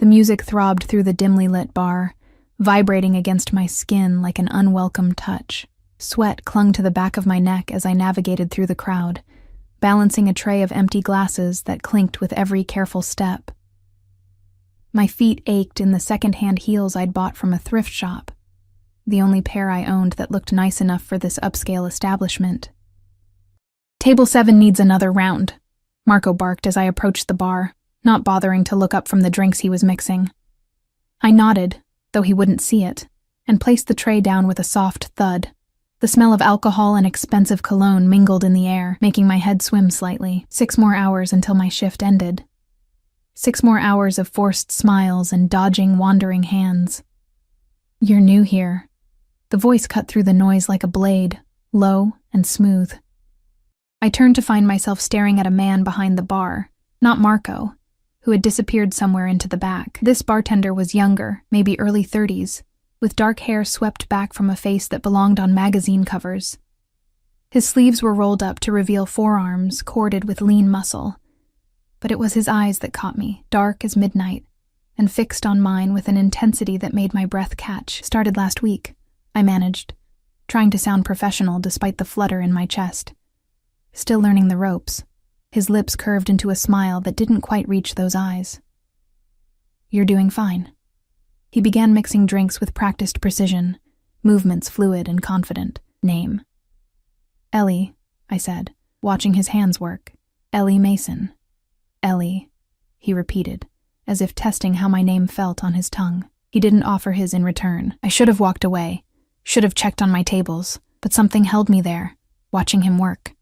The music throbbed through the dimly lit bar, vibrating against my skin like an unwelcome touch. Sweat clung to the back of my neck as I navigated through the crowd, balancing a tray of empty glasses that clinked with every careful step. My feet ached in the second-hand heels I'd bought from a thrift shop, the only pair I owned that looked nice enough for this upscale establishment. "Table 7 needs another round," Marco barked as I approached the bar, not bothering to look up from the drinks he was mixing. I nodded, though he wouldn't see it, and placed the tray down with a soft thud. The smell of alcohol and expensive cologne mingled in the air, making my head swim slightly. 6 more hours until my shift ended. 6 more hours of forced smiles and dodging, wandering hands. "You're new here." The voice cut through the noise like a blade, low and smooth. I turned to find myself staring at a man behind the bar, not Marco, who had disappeared somewhere into the back. This bartender was younger, maybe early 30s, with dark hair swept back from a face that belonged on magazine covers. His sleeves were rolled up to reveal forearms corded with lean muscle. But it was his eyes that caught me, dark as midnight, and fixed on mine with an intensity that made my breath catch. "Started last week," I managed, trying to sound professional despite the flutter in my chest. Still learning the ropes. His lips curved into a smile that didn't quite reach those eyes. "You're doing fine." He began mixing drinks with practiced precision, movements fluid and confident. "Name?" "Ellie," I said, watching his hands work. "Ellie Mason." "Ellie," he repeated, as if testing how my name felt on his tongue. He didn't offer his in return. I should have walked away, should have checked on my tables, but something held me there, watching him work.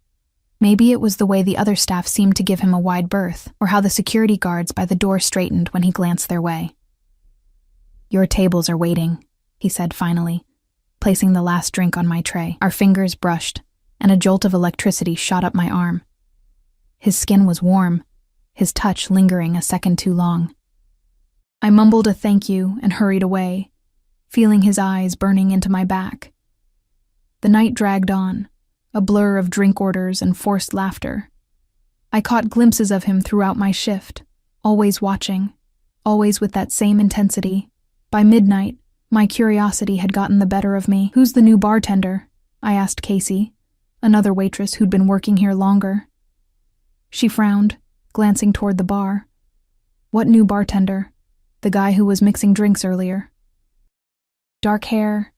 Maybe it was the way the other staff seemed to give him a wide berth, or how the security guards by the door straightened when he glanced their way. "Your tables are waiting," he said finally, placing the last drink on my tray. Our fingers brushed, and a jolt of electricity shot up my arm. His skin was warm, his touch lingering a second too long. I mumbled a thank you and hurried away, feeling his eyes burning into my back. The night dragged on, a blur of drink orders and forced laughter. I caught glimpses of him throughout my shift, always watching, always with that same intensity. By midnight, my curiosity had gotten the better of me. "Who's the new bartender?" I asked Casey, another waitress who'd been working here longer. She frowned, glancing toward the bar. "What new bartender?" "The guy who was mixing drinks earlier." Dark hair,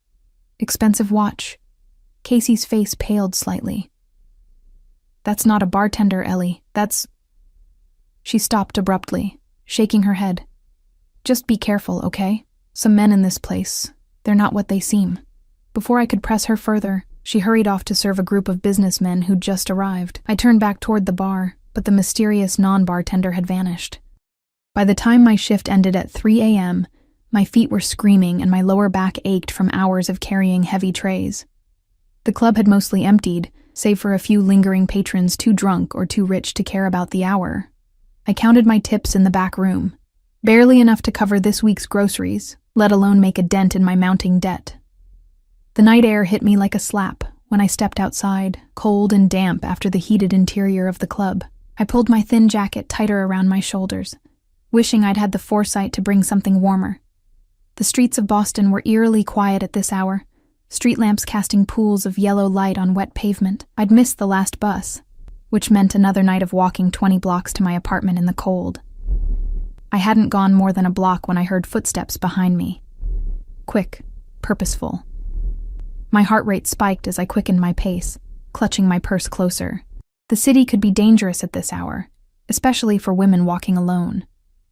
expensive watch. Casey's face paled slightly. "That's not a bartender, Ellie. That's—" She stopped abruptly, shaking her head. "Just be careful, okay? Some men in this place. They're not what they seem." Before I could press her further, she hurried off to serve a group of businessmen who'd just arrived. I turned back toward the bar, but the mysterious non-bartender had vanished. By the time my shift ended at 3 a.m., my feet were screaming and my lower back ached from hours of carrying heavy trays. The club had mostly emptied, save for a few lingering patrons too drunk or too rich to care about the hour. I counted my tips in the back room, barely enough to cover this week's groceries, let alone make a dent in my mounting debt. The night air hit me like a slap when I stepped outside, cold and damp after the heated interior of the club. I pulled my thin jacket tighter around my shoulders, wishing I'd had the foresight to bring something warmer. The streets of Boston were eerily quiet at this hour, street lamps casting pools of yellow light on wet pavement. I'd missed the last bus, which meant another night of walking 20 blocks to my apartment in the cold. I hadn't gone more than a block when I heard footsteps behind me. Quick, purposeful. My heart rate spiked as I quickened my pace, clutching my purse closer. The city could be dangerous at this hour, especially for women walking alone.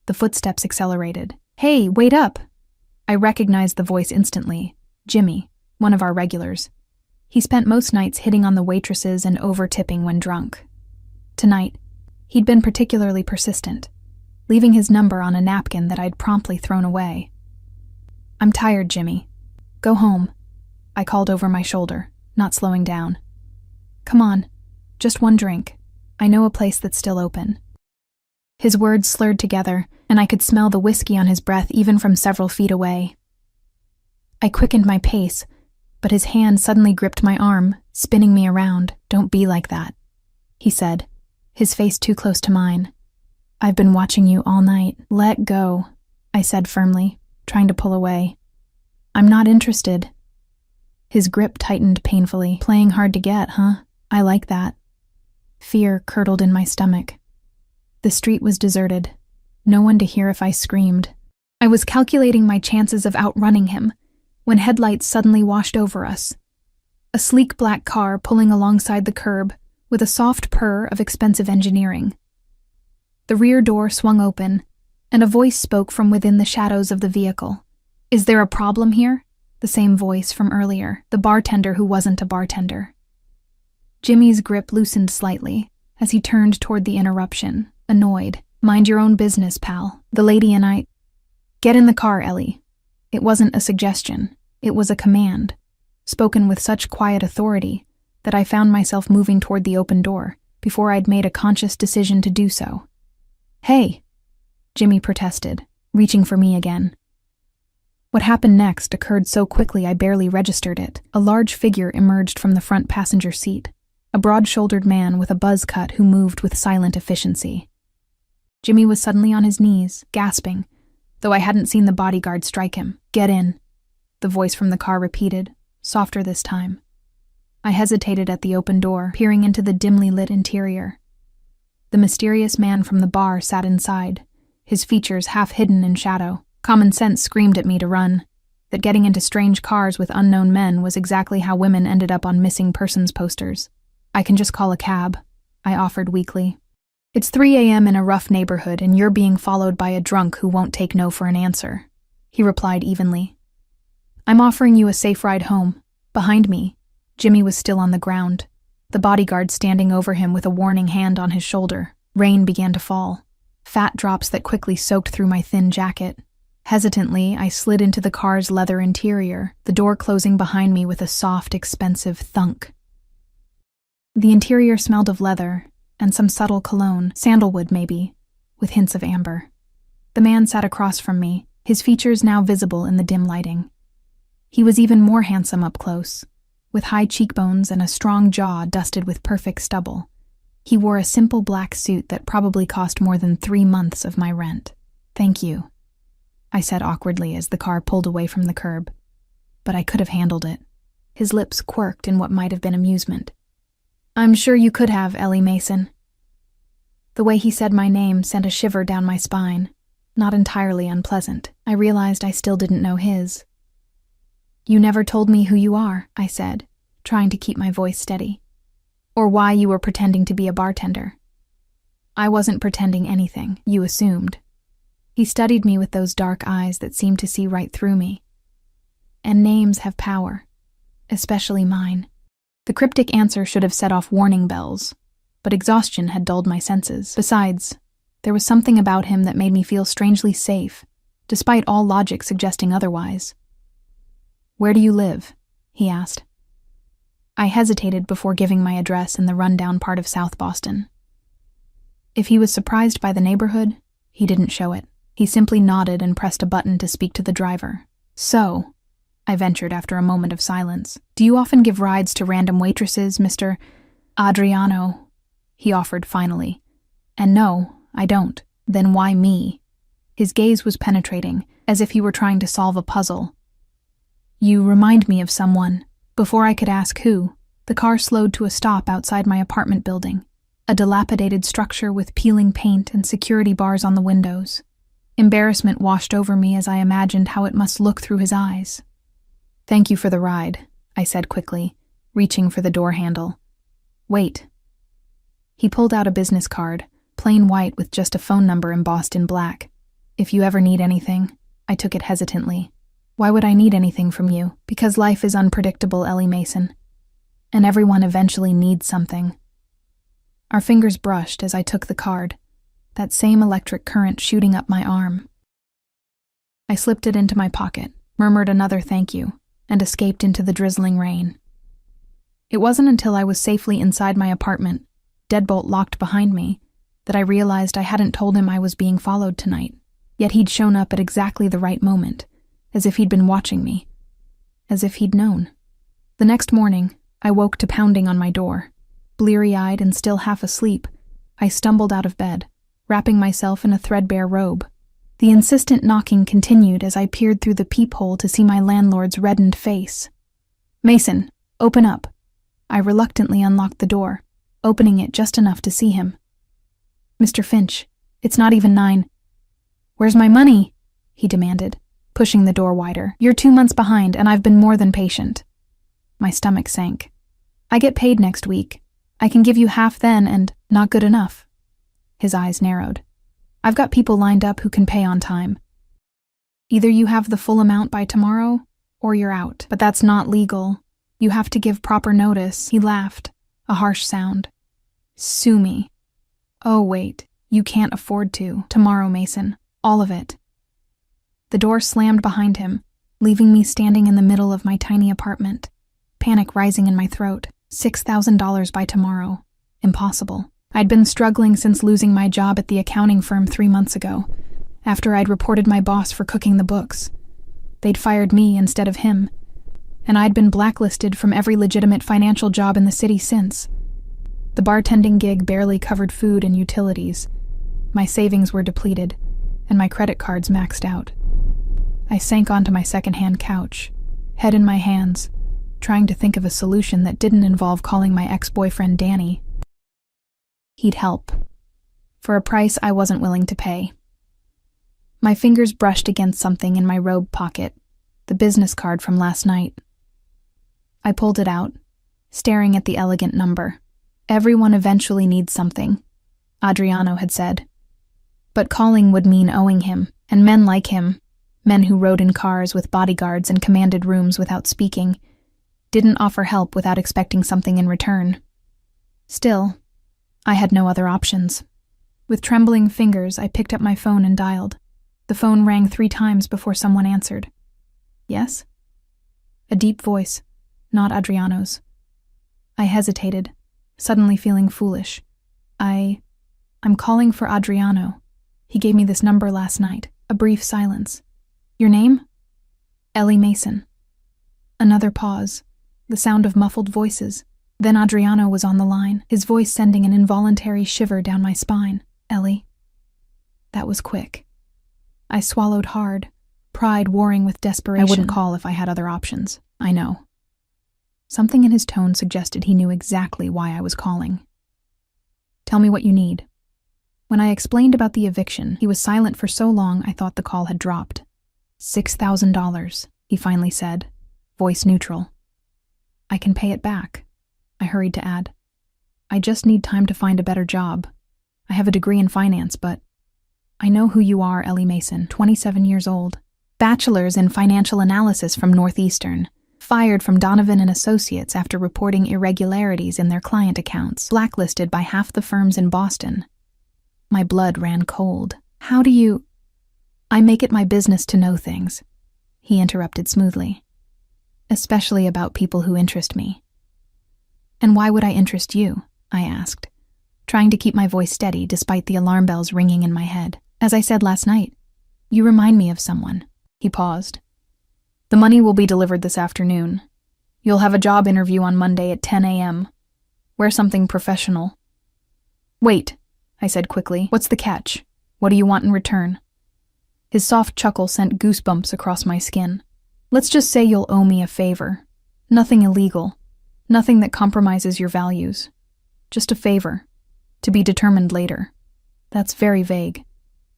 The footsteps accelerated. "Hey, wait up!" I recognized the voice instantly. Jimmy, one of our regulars. He spent most nights hitting on the waitresses and over-tipping when drunk. Tonight, he'd been particularly persistent, leaving his number on a napkin that I'd promptly thrown away. "I'm tired, Jimmy. Go home," I called over my shoulder, not slowing down. "Come on, just one drink. I know a place that's still open." His words slurred together, and I could smell the whiskey on his breath even from several feet away. I quickened my pace, but his hand suddenly gripped my arm, spinning me around. "Don't be like that," he said, his face too close to mine. "I've been watching you all night. Let go." I said firmly, trying to pull away. I'm not interested. His grip tightened painfully. Playing hard to get, huh? I like that. Fear curdled in my stomach. The street was deserted. No one to hear if I screamed. I was calculating my chances of outrunning him when headlights suddenly washed over us. A sleek black car pulling alongside the curb with a soft purr of expensive engineering. The rear door swung open, and a voice spoke from within the shadows of the vehicle. Is there a problem here? The same voice from earlier, the bartender who wasn't a bartender. Jimmy's grip loosened slightly as he turned toward the interruption, annoyed. Mind your own business, pal. The lady and I... Get in the car, Ellie. It wasn't a suggestion. It was a command, spoken with such quiet authority that I found myself moving toward the open door before I'd made a conscious decision to do so. Hey, Jimmy protested, reaching for me again. What happened next occurred so quickly I barely registered it. A large figure emerged from the front passenger seat, a broad-shouldered man with a buzz cut who moved with silent efficiency. Jimmy was suddenly on his knees, gasping, though I hadn't seen the bodyguard strike him. Get in, the voice from the car repeated, softer this time. I hesitated at the open door, peering into the dimly lit interior. The mysterious man from the bar sat inside, his features half hidden in shadow. Common sense screamed at me to run, that getting into strange cars with unknown men was exactly how women ended up on missing persons posters. I can just call a cab, I offered weakly. It's 3 a.m. in a rough neighborhood and you're being followed by a drunk who won't take no for an answer, he replied evenly. I'm offering you a safe ride home. Behind me, Jimmy was still on the ground, the bodyguard standing over him with a warning hand on his shoulder. Rain began to fall, fat drops that quickly soaked through my thin jacket. Hesitantly, I slid into the car's leather interior, the door closing behind me with a soft, expensive thunk. The interior smelled of leather and some subtle cologne, sandalwood maybe, with hints of amber. The man sat across from me, his features now visible in the dim lighting. He was even more handsome up close, with high cheekbones and a strong jaw dusted with perfect stubble. He wore a simple black suit that probably cost more than 3 months of my rent. Thank you, I said awkwardly as the car pulled away from the curb. But I could have handled it. His lips quirked in what might have been amusement. I'm sure you could have, Ellie Mason. The way he said my name sent a shiver down my spine, not entirely unpleasant. I realized I still didn't know his. You never told me who you are, I said, trying to keep my voice steady. Or why you were pretending to be a bartender. I wasn't pretending anything, you assumed. He studied me with those dark eyes that seemed to see right through me. And names have power, especially mine. The cryptic answer should have set off warning bells, but exhaustion had dulled my senses. Besides, there was something about him that made me feel strangely safe, despite all logic suggesting otherwise. Where do you live? He asked. I hesitated before giving my address in the rundown part of South Boston. If he was surprised by the neighborhood, he didn't show it. He simply nodded and pressed a button to speak to the driver. So, I ventured after a moment of silence, do you often give rides to random waitresses, Mr. Adriano? He offered finally. And no, I don't. Then why me? His gaze was penetrating, as if he were trying to solve a puzzle. You remind me of someone. Before I could ask who, the car slowed to a stop outside my apartment building, a dilapidated structure with peeling paint and security bars on the windows. Embarrassment washed over me as I imagined how it must look through his eyes. Thank you for the ride, I said quickly, reaching for the door handle. Wait. He pulled out a business card, plain white with just a phone number embossed in black. If you ever need anything, I took it hesitantly. Why would I need anything from you? Because life is unpredictable, Ellie Mason. And everyone eventually needs something. Our fingers brushed as I took the card, that same electric current shooting up my arm. I slipped it into my pocket, murmured another thank you, and escaped into the drizzling rain. It wasn't until I was safely inside my apartment, deadbolt locked behind me, that I realized I hadn't told him I was being followed tonight. Yet he'd shown up at exactly the right moment, as if he'd been watching me, as if he'd known. The next morning, I woke to pounding on my door. Bleary-eyed and still half asleep, I stumbled out of bed, wrapping myself in a threadbare robe. The insistent knocking continued as I peered through the peephole to see my landlord's reddened face. "Mason, open up." I reluctantly unlocked the door, opening it just enough to see him. "Mr. Finch, it's not even 9. "Where's my money?" he demanded, pushing the door wider. "You're 2 months behind, and I've been more than patient." My stomach sank. "I get paid next week. I can give you half then, and not good enough." His eyes narrowed. "I've got people lined up who can pay on time. Either you have the full amount by tomorrow, or you're out. But that's not legal. You have to give proper notice." He laughed, a harsh sound. "Sue me." "Oh, wait. You can't afford to. Tomorrow, Mason. All of it." The door slammed behind him, leaving me standing in the middle of my tiny apartment, panic rising in my throat. $6,000 by tomorrow. Impossible. I'd been struggling since losing my job at the accounting firm 3 months ago, after I'd reported my boss for cooking the books. They'd fired me instead of him, and I'd been blacklisted from every legitimate financial job in the city since. The bartending gig barely covered food and utilities. My savings were depleted, and my credit cards maxed out. I sank onto my second-hand couch, head in my hands, trying to think of a solution that didn't involve calling my ex-boyfriend Danny. He'd help, for a price I wasn't willing to pay. My fingers brushed against something in my robe pocket, the business card from last night. I pulled it out, staring at the elegant number. "Everyone eventually needs something," Adriano had said. But calling would mean owing him, and men like him, men who rode in cars with bodyguards and commanded rooms without speaking, didn't offer help without expecting something in return. Still, I had no other options. With trembling fingers, I picked up my phone and dialed. The phone rang 3 times before someone answered. "Yes?" A deep voice, not Adriano's. I hesitated, suddenly feeling foolish. I'm calling for Adriano. He gave me this number last night." A brief silence. "Your name?" "Ellie Mason." Another pause, the sound of muffled voices. Then Adriano was on the line, his voice sending an involuntary shiver down my spine. "Ellie." That was quick. I swallowed hard, pride warring with desperation. I wouldn't call if I had other options, I know. Something in his tone suggested he knew exactly why I was calling. "Tell me what you need." When I explained about the eviction, he was silent for so long I thought the call had dropped. $6,000, he finally said, voice neutral. "I can pay it back," I hurried to add. "I just need time to find a better job. I have a degree in finance, but..." "I know who you are, Ellie Mason, 27 years old. Bachelor's in financial analysis from Northeastern. Fired from Donovan and Associates after reporting irregularities in their client accounts. Blacklisted by half the firms in Boston." My blood ran cold. "How do you..." "I make it my business to know things," he interrupted smoothly. "Especially about people who interest me." "And why would I interest you?" I asked, trying to keep my voice steady despite the alarm bells ringing in my head. "As I said last night, you remind me of someone." He paused. "The money will be delivered this afternoon. You'll have a job interview on Monday at 10 a.m. Wear something professional." "Wait," I said quickly. "What's the catch? What do you want in return?" His soft chuckle sent goosebumps across my skin. "Let's just say you'll owe me a favor. Nothing illegal. Nothing that compromises your values. Just a favor. To be determined later." "That's very vague.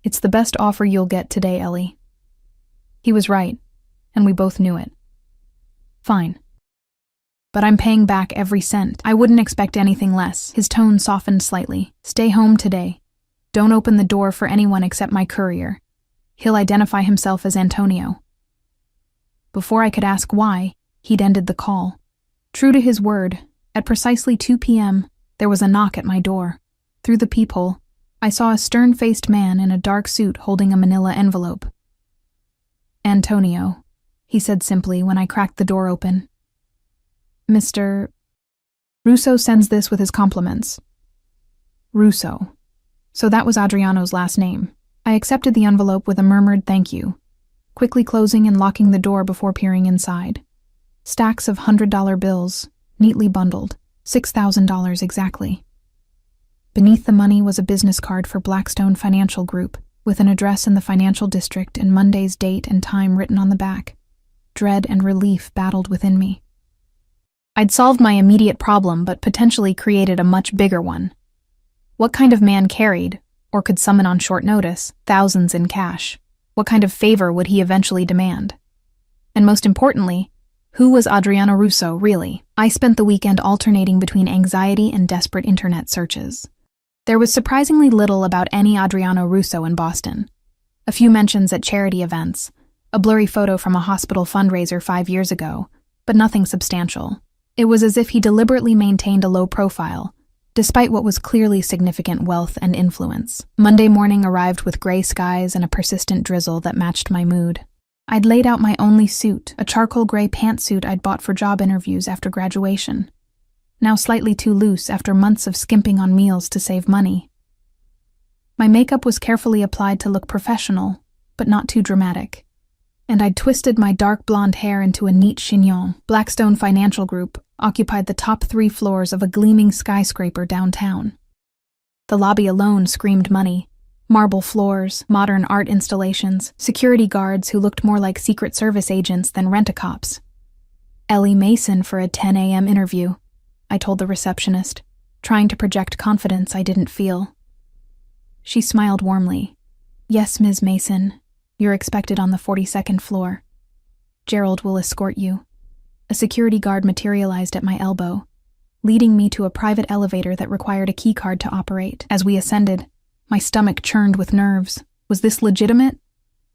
It's the best offer you'll get today, Ellie." He was right, and we both knew it. "Fine. But I'm paying back every cent. I wouldn't expect anything less." His tone softened slightly. "Stay home today. Don't open the door for anyone except my courier. He'll identify himself as Antonio." Before I could ask why, he'd ended the call. True to his word, at precisely 2 p.m., there was a knock at my door. Through the peephole, I saw a stern-faced man in a dark suit holding a manila envelope. "Antonio," he said simply when I cracked the door open. "Mr. Russo sends this with his compliments." Russo. So that was Adriano's last name. I accepted the envelope with a murmured thank you, quickly closing and locking the door before peering inside. Stacks of $100 bills, neatly bundled, $6,000 exactly. Beneath the money was a business card for Blackstone Financial Group, with an address in the financial district and Monday's date and time written on the back. Dread and relief battled within me. I'd solved my immediate problem, but potentially created a much bigger one. What kind of man carried, or could summon on short notice, thousands in cash? What kind of favor would he eventually demand? And most importantly, who was Adriano Russo, really? I spent the weekend alternating between anxiety and desperate internet searches. There was surprisingly little about any Adriano Russo in Boston. A few mentions at charity events, a blurry photo from a hospital fundraiser 5 years ago, but nothing substantial. It was as if he deliberately maintained a low profile, despite what was clearly significant wealth and influence. Monday morning arrived with gray skies and a persistent drizzle that matched my mood. I'd laid out my only suit, a charcoal gray pantsuit I'd bought for job interviews after graduation, now slightly too loose after months of skimping on meals to save money. My makeup was carefully applied to look professional, but not too dramatic, and I'd twisted my dark blonde hair into a neat chignon. Blackstone Financial Group occupied the top 3 floors of a gleaming skyscraper downtown. The lobby alone screamed money. Marble floors, modern art installations, security guards who looked more like Secret Service agents than rent-a-cops. Ellie Mason for a 10 a.m. interview, I told the receptionist, trying to project confidence I didn't feel. She smiled warmly. Yes, Ms. Mason, you're expected on the 42nd floor. Gerald will escort you. A security guard materialized at my elbow, leading me to a private elevator that required a keycard to operate. As we ascended, my stomach churned with nerves. Was this legitimate?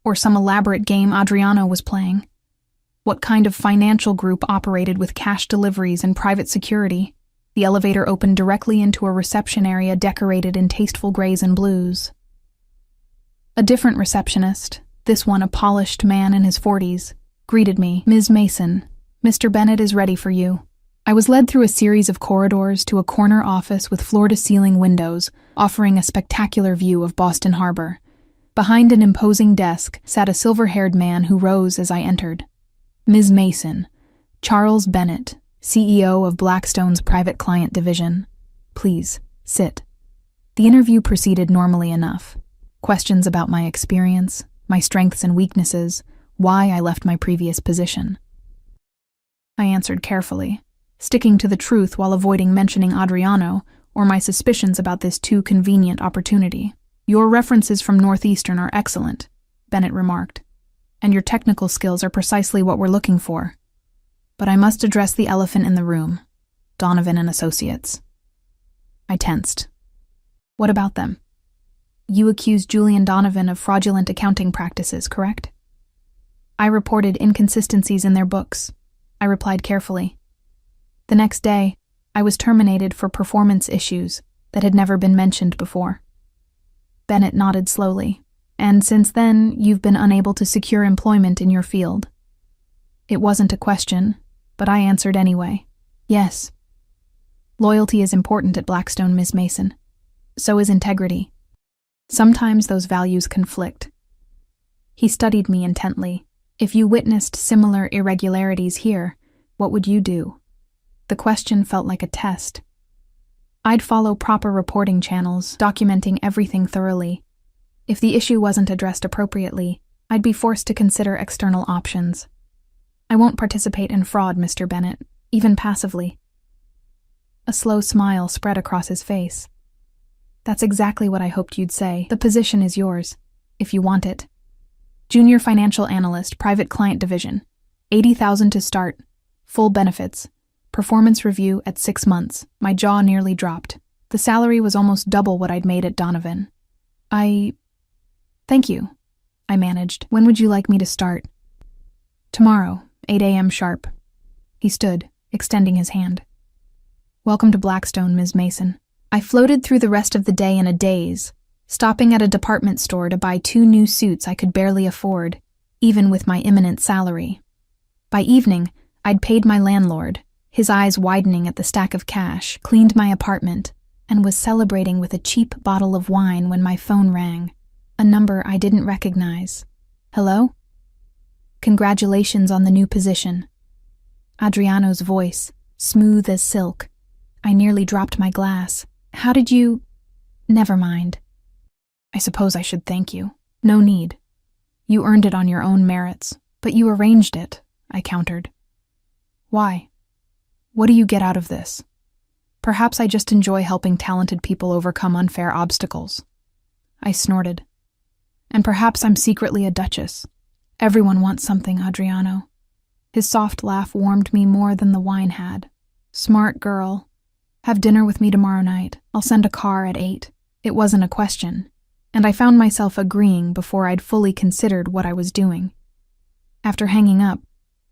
Or some elaborate game Adriano was playing? What kind of financial group operated with cash deliveries and private security? The elevator opened directly into a reception area decorated in tasteful grays and blues. A different receptionist, this one a polished man in his 40s, greeted me. Ms. Mason, Mr. Bennett is ready for you. I was led through a series of corridors to a corner office with floor-to-ceiling windows, offering a spectacular view of Boston Harbor. Behind an imposing desk sat a silver-haired man who rose as I entered. Ms. Mason, Charles Bennett, CEO of Blackstone's private client division. Please, sit. The interview proceeded normally enough. Questions about my experience, my strengths and weaknesses, why I left my previous position. I answered carefully, sticking to the truth while avoiding mentioning Adriano or my suspicions about this too convenient opportunity. Your references from Northeastern are excellent, Bennett remarked, and your technical skills are precisely what we're looking for. But I must address the elephant in the room, Donovan and Associates. I tensed. What about them? You accused Julian Donovan of fraudulent accounting practices, correct? I reported inconsistencies in their books. I replied carefully. The next day, I was terminated for performance issues that had never been mentioned before. Bennett nodded slowly. And since then, you've been unable to secure employment in your field. It wasn't a question, but I answered anyway. Yes. Loyalty is important at Blackstone, Ms. Mason. So is integrity. Sometimes those values conflict. He studied me intently. If you witnessed similar irregularities here, what would you do? The question felt like a test. I'd follow proper reporting channels, documenting everything thoroughly. If the issue wasn't addressed appropriately, I'd be forced to consider external options. I won't participate in fraud, Mr. Bennett, even passively. A slow smile spread across his face. That's exactly what I hoped you'd say. The position is yours, if you want it. Junior Financial Analyst, Private Client Division. $80,000 to start. Full benefits. Performance review at 6 months. My jaw nearly dropped. The salary was almost double what I'd made at Donovan. Thank you, I managed. When would you like me to start? Tomorrow, 8 a.m. sharp. He stood, extending his hand. Welcome to Blackstone, Ms. Mason. I floated through the rest of the day in a daze, stopping at a department store to buy 2 new suits I could barely afford, even with my imminent salary. By evening, I'd paid my landlord, his eyes widening at the stack of cash, cleaned my apartment, and was celebrating with a cheap bottle of wine when my phone rang. A number I didn't recognize. Hello? Congratulations on the new position. Adriano's voice, smooth as silk. I nearly dropped my glass. How did you... Never mind. I suppose I should thank you. No need. You earned it on your own merits, but you arranged it, I countered. Why? What do you get out of this? Perhaps I just enjoy helping talented people overcome unfair obstacles. I snorted. And perhaps I'm secretly a duchess. Everyone wants something, Adriano. His soft laugh warmed me more than the wine had. Smart girl. Have dinner with me tomorrow night. I'll send a car at 8. It wasn't a question, and I found myself agreeing before I'd fully considered what I was doing. After hanging up,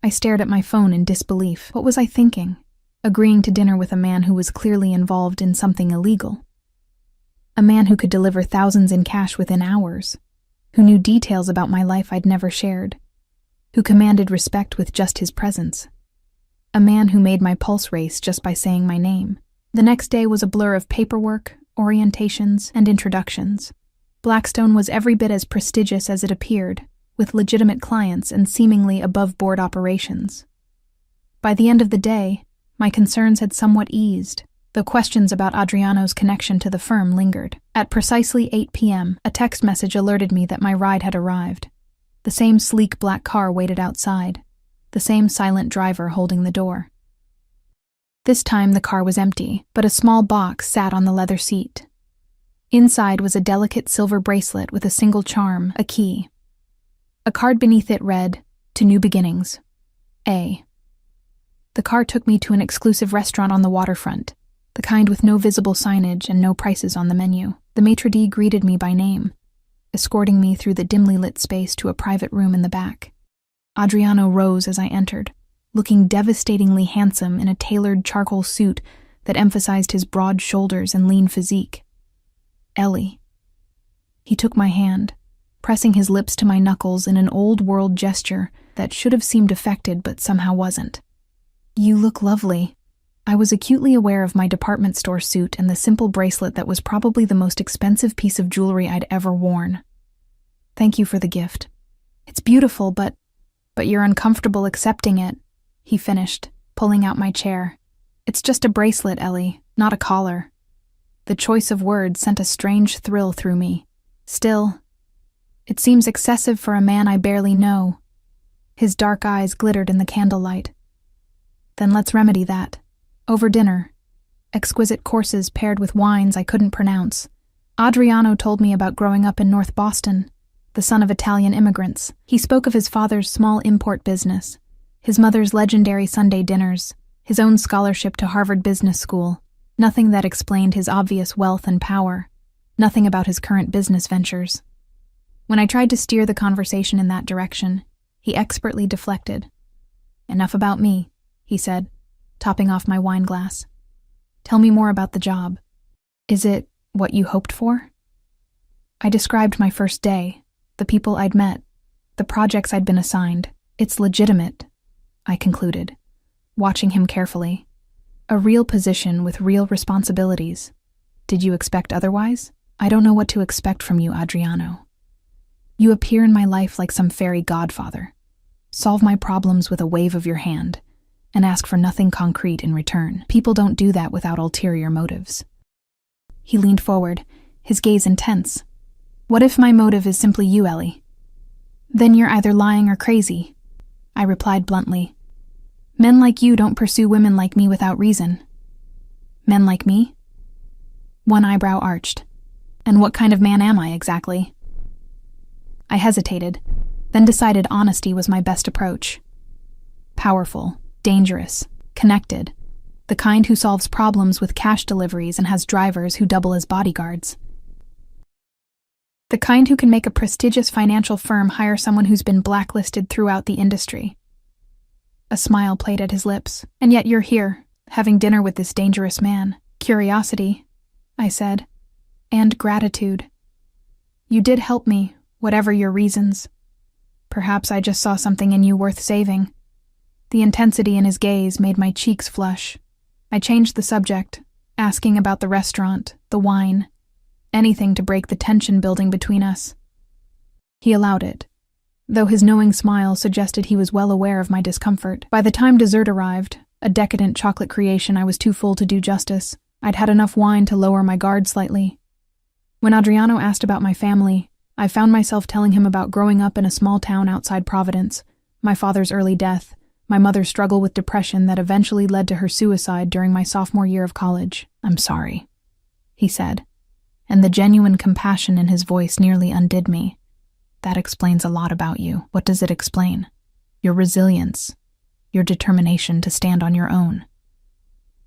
I stared at my phone in disbelief. What was I thinking? Agreeing to dinner with a man who was clearly involved in something illegal. A man who could deliver thousands in cash within hours, who knew details about my life I'd never shared, who commanded respect with just his presence. A man who made my pulse race just by saying my name. The next day was a blur of paperwork, orientations, and introductions. Blackstone was every bit as prestigious as it appeared, with legitimate clients and seemingly above-board operations. By the end of the day, my concerns had somewhat eased, though questions about Adriano's connection to the firm lingered. At precisely 8 p.m., a text message alerted me that my ride had arrived. The same sleek black car waited outside, the same silent driver holding the door. This time the car was empty, but a small box sat on the leather seat. Inside was a delicate silver bracelet with a single charm, a key. A card beneath it read, "To New Beginnings. A." The car took me to an exclusive restaurant on the waterfront, the kind with no visible signage and no prices on the menu. The maitre d' greeted me by name, escorting me through the dimly lit space to a private room in the back. Adriano rose as I entered, looking devastatingly handsome in a tailored charcoal suit that emphasized his broad shoulders and lean physique. Ellie. He took my hand, pressing his lips to my knuckles in an old-world gesture that should have seemed affected but somehow wasn't. You look lovely. I was acutely aware of my department store suit and the simple bracelet that was probably the most expensive piece of jewelry I'd ever worn. Thank you for the gift. It's beautiful, but you're uncomfortable accepting it, he finished, pulling out my chair. It's just a bracelet, Ellie, not a collar. The choice of words sent a strange thrill through me. Still, it seems excessive for a man I barely know. His dark eyes glittered in the candlelight. Then let's remedy that. Over dinner. Exquisite courses paired with wines I couldn't pronounce. Adriano told me about growing up in North Boston, the son of Italian immigrants. He spoke of his father's small import business, his mother's legendary Sunday dinners, his own scholarship to Harvard Business School. Nothing that explained his obvious wealth and power. Nothing about his current business ventures. When I tried to steer the conversation in that direction, he expertly deflected. Enough about me, he said, topping off my wine glass. Tell me more about the job. Is it what you hoped for? I described my first day, the people I'd met, the projects I'd been assigned. It's legitimate, I concluded, watching him carefully. A real position with real responsibilities. Did you expect otherwise? I don't know what to expect from you, Adriano. You appear in my life like some fairy godfather. Solve my problems with a wave of your hand, and ask for nothing concrete in return. People don't do that without ulterior motives. He leaned forward, his gaze intense. What if my motive is simply you, Ellie? Then you're either lying or crazy, I replied bluntly. Men like you don't pursue women like me without reason. Men like me? One eyebrow arched. And what kind of man am I exactly? I hesitated, then decided honesty was my best approach. Powerful, dangerous, connected, the kind who solves problems with cash deliveries and has drivers who double as bodyguards. The kind who can make a prestigious financial firm hire someone who's been blacklisted throughout the industry. A smile played at his lips. And yet you're here, having dinner with this dangerous man. Curiosity, I said, and gratitude. You did help me, whatever your reasons. Perhaps I just saw something in you worth saving. The intensity in his gaze made my cheeks flush. I changed the subject, asking about the restaurant, the wine, anything to break the tension building between us. He allowed it, though his knowing smile suggested he was well aware of my discomfort. By the time dessert arrived, a decadent chocolate creation I was too full to do justice, I'd had enough wine to lower my guard slightly. When Adriano asked about my family, I found myself telling him about growing up in a small town outside Providence, my father's early death, my mother's struggle with depression that eventually led to her suicide during my sophomore year of college. "I'm sorry," he said, and the genuine compassion in his voice nearly undid me. "That explains a lot about you." "What does it explain?" "Your resilience, your determination to stand on your own."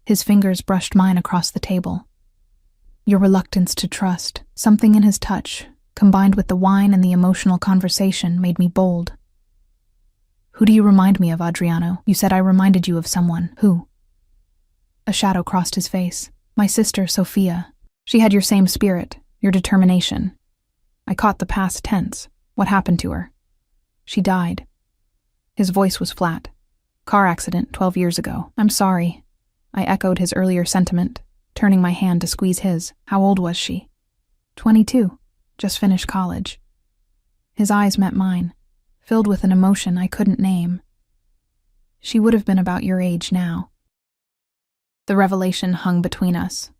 His fingers brushed mine across the table. "Your reluctance to trust." Something in his touch, combined with the wine and the emotional conversation, made me bold. "Who do you remind me of, Adriano? You said I reminded you of someone. Who?" A shadow crossed his face. "My sister, Sophia. She had your same spirit, your determination." I caught the past tense. "What happened to her?" "She died." His voice was flat. "Car accident 12 years ago." "I'm sorry." I echoed his earlier sentiment, turning my hand to squeeze his. "How old was she?" 22. Just finished college." His eyes met mine, filled with an emotion I couldn't name. "She would have been about your age now." The revelation hung between us,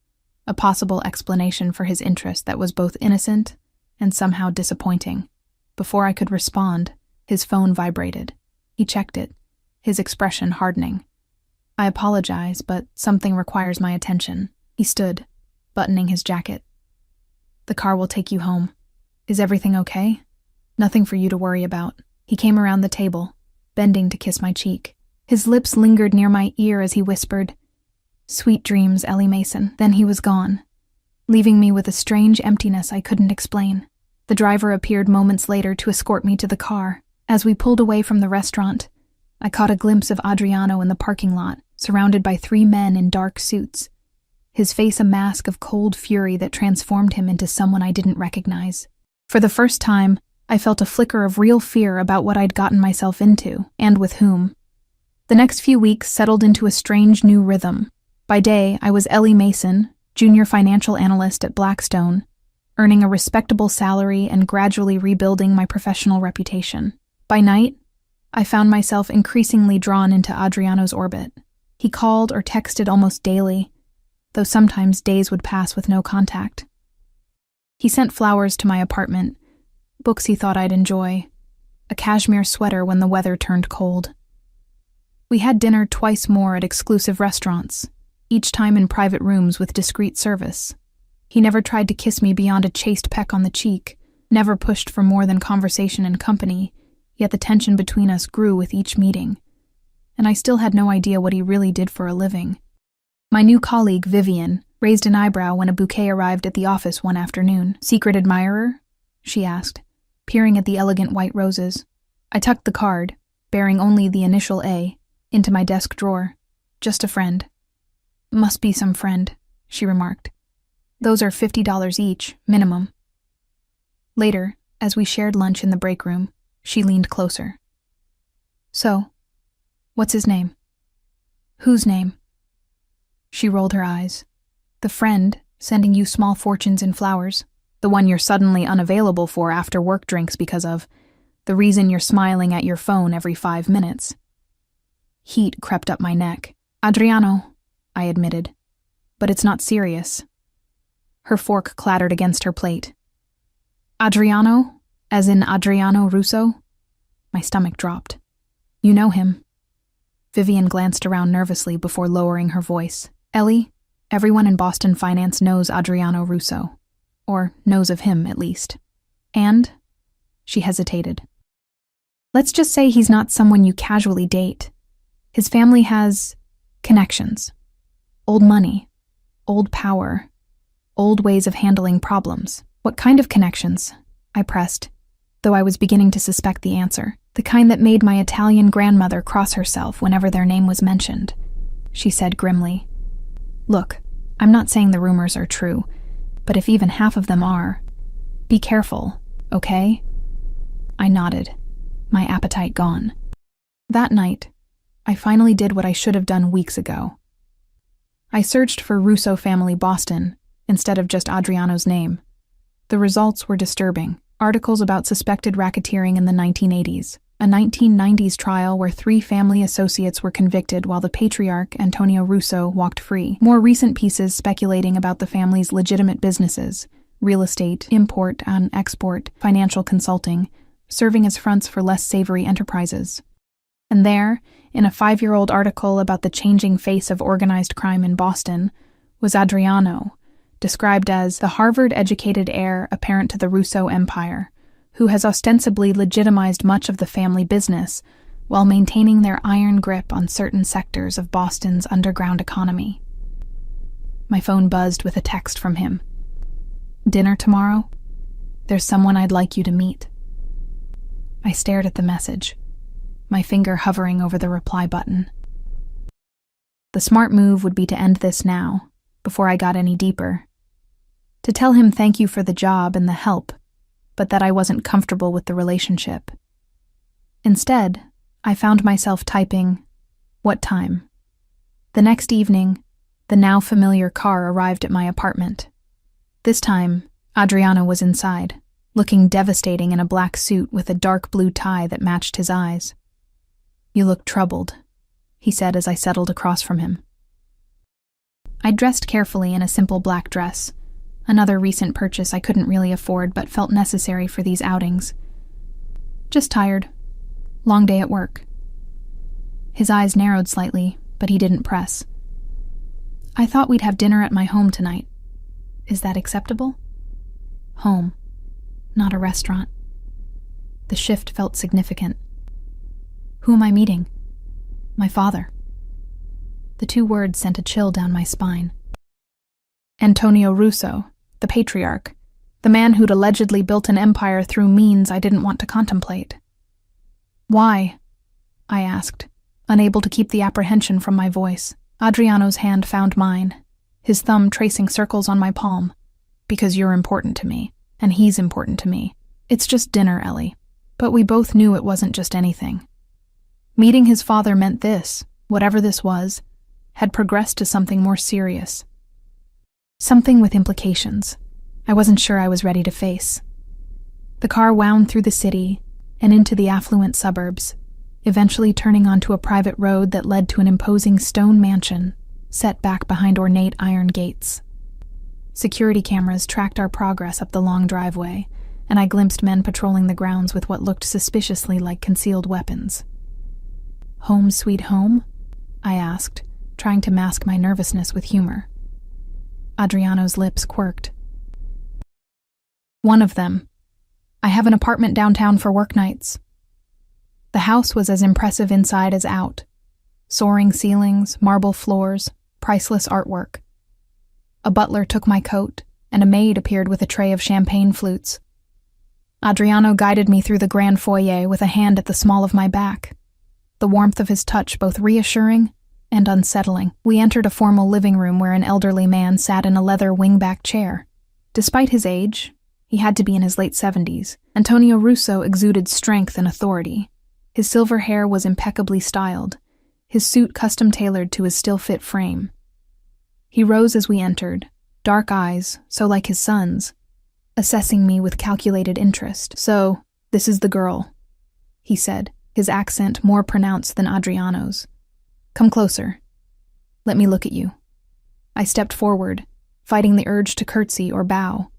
a possible explanation for his interest that was both innocent and somehow disappointing. Before I could respond, his phone vibrated. He checked it, his expression hardening. "I apologize, but something requires my attention." He stood, buttoning his jacket. "The car will take you home. Is everything okay? Nothing for you to worry about." He came around the table, bending to kiss my cheek. His lips lingered near my ear as he whispered, "Sweet dreams, Ellie Mason." Then he was gone, leaving me with a strange emptiness I couldn't explain. The driver appeared moments later to escort me to the car. As we pulled away from the restaurant, I caught a glimpse of Adriano in the parking lot, surrounded by 3 men in dark suits, his face a mask of cold fury that transformed him into someone I didn't recognize. For the first time, I felt a flicker of real fear about what I'd gotten myself into, and with whom. The next few weeks settled into a strange new rhythm. By day, I was Ellie Mason, junior financial analyst at Blackstone, earning a respectable salary and gradually rebuilding my professional reputation. By night, I found myself increasingly drawn into Adriano's orbit. He called or texted almost daily, though sometimes days would pass with no contact. He sent flowers to my apartment, books he thought I'd enjoy, a cashmere sweater when the weather turned cold. We had dinner twice more at exclusive restaurants, each time in private rooms with discreet service. He never tried to kiss me beyond a chaste peck on the cheek, never pushed for more than conversation and company, yet the tension between us grew with each meeting, and I still had no idea what he really did for a living. My new colleague, Vivian, raised an eyebrow when a bouquet arrived at the office one afternoon. "Secret admirer?" she asked, peering at the elegant white roses. I tucked the card, bearing only the initial A, into my desk drawer. "Just a friend." "Must be some friend," she remarked. "Those are $50 each, minimum." Later, as we shared lunch in the break room, she leaned closer. "So, what's his name?" "Whose name?" She rolled her eyes. "The friend sending you small fortunes in flowers. The one you're suddenly unavailable for after work drinks because of. The reason you're smiling at your phone every 5 minutes." Heat crept up my neck. "Adriano," I admitted. "But it's not serious." Her fork clattered against her plate. "Adriano? As in Adriano Russo?" My stomach dropped. "You know him." Vivian glanced around nervously before lowering her voice. "Ellie, everyone in Boston finance knows Adriano Russo. Or knows of him, at least. And?" She hesitated. "Let's just say he's not someone you casually date. His family has connections. Old money. Old power. Old ways of handling problems." "What kind of connections?" I pressed, though I was beginning to suspect the answer. "The kind that made my Italian grandmother cross herself whenever their name was mentioned," she said grimly. "Look, I'm not saying the rumors are true, but if even half of them are, be careful, okay?" I nodded, my appetite gone. That night, I finally did what I should have done weeks ago. I searched for Russo family Boston instead of just Adriano's name. The results were disturbing. Articles about suspected racketeering in the 1980s, a 1990s trial where 3 family associates were convicted while the patriarch, Antonio Russo, walked free. More recent pieces speculating about the family's legitimate businesses, real estate, import and export, financial consulting, serving as fronts for less savory enterprises. And there, in a 5-year-old article about the changing face of organized crime in Boston, was Adriano, described as the Harvard-educated heir apparent to the Russo Empire, who has ostensibly legitimized much of the family business while maintaining their iron grip on certain sectors of Boston's underground economy. My phone buzzed with a text from him. "Dinner tomorrow? There's someone I'd like you to meet." I stared at the message, my finger hovering over the reply button. The smart move would be to end this now, before I got any deeper. To tell him thank you for the job and the help, but that I wasn't comfortable with the relationship. Instead, I found myself typing, "What time?" The next evening, the now familiar car arrived at my apartment. This time, Adriano was inside, looking devastating in a black suit with a dark blue tie that matched his eyes. "You look troubled," he said as I settled across from him. I dressed carefully in a simple black dress, another recent purchase I couldn't really afford but felt necessary for these outings. "Just tired. Long day at work." His eyes narrowed slightly, but he didn't press. "I thought we'd have dinner at my home tonight. Is that acceptable?" Home, not a restaurant. The shift felt significant. Who am I meeting? My father. The 2 words sent a chill down my spine. Antonio Russo, the patriarch, the man who'd allegedly built an empire through means I didn't want to contemplate. "Why?" I asked, unable to keep the apprehension from my voice. Adriano's hand found mine, his thumb tracing circles on my palm. "Because you're important to me, and he's important to me. It's just dinner, Ellie." But we both knew it wasn't just anything. Meeting his father meant this, whatever this was, had progressed to something more serious. Something with implications I wasn't sure I was ready to face. The car wound through the city and into the affluent suburbs, eventually turning onto a private road that led to an imposing stone mansion set back behind ornate iron gates. Security cameras tracked our progress up the long driveway, and I glimpsed men patrolling the grounds with what looked suspiciously like concealed weapons. "Home sweet home?" I asked, trying to mask my nervousness with humor. Adriano's lips quirked. "One of them. I have an apartment downtown for work nights." The house was as impressive inside as out. Soaring ceilings, marble floors, priceless artwork. A butler took my coat, and a maid appeared with a tray of champagne flutes. Adriano guided me through the grand foyer with a hand at the small of my back, the warmth of his touch both reassuring and unsettling. We entered a formal living room where an elderly man sat in a leather wingback chair. Despite his age, he had to be in his late 70s, Antonio Russo exuded strength and authority. His silver hair was impeccably styled, his suit custom-tailored to his still-fit frame. He rose as we entered, dark eyes, so like his son's, assessing me with calculated interest. "So, this is the girl," he said, his accent more pronounced than Adriano's. "Come closer. Let me look at you." I stepped forward, fighting the urge to curtsy or bow.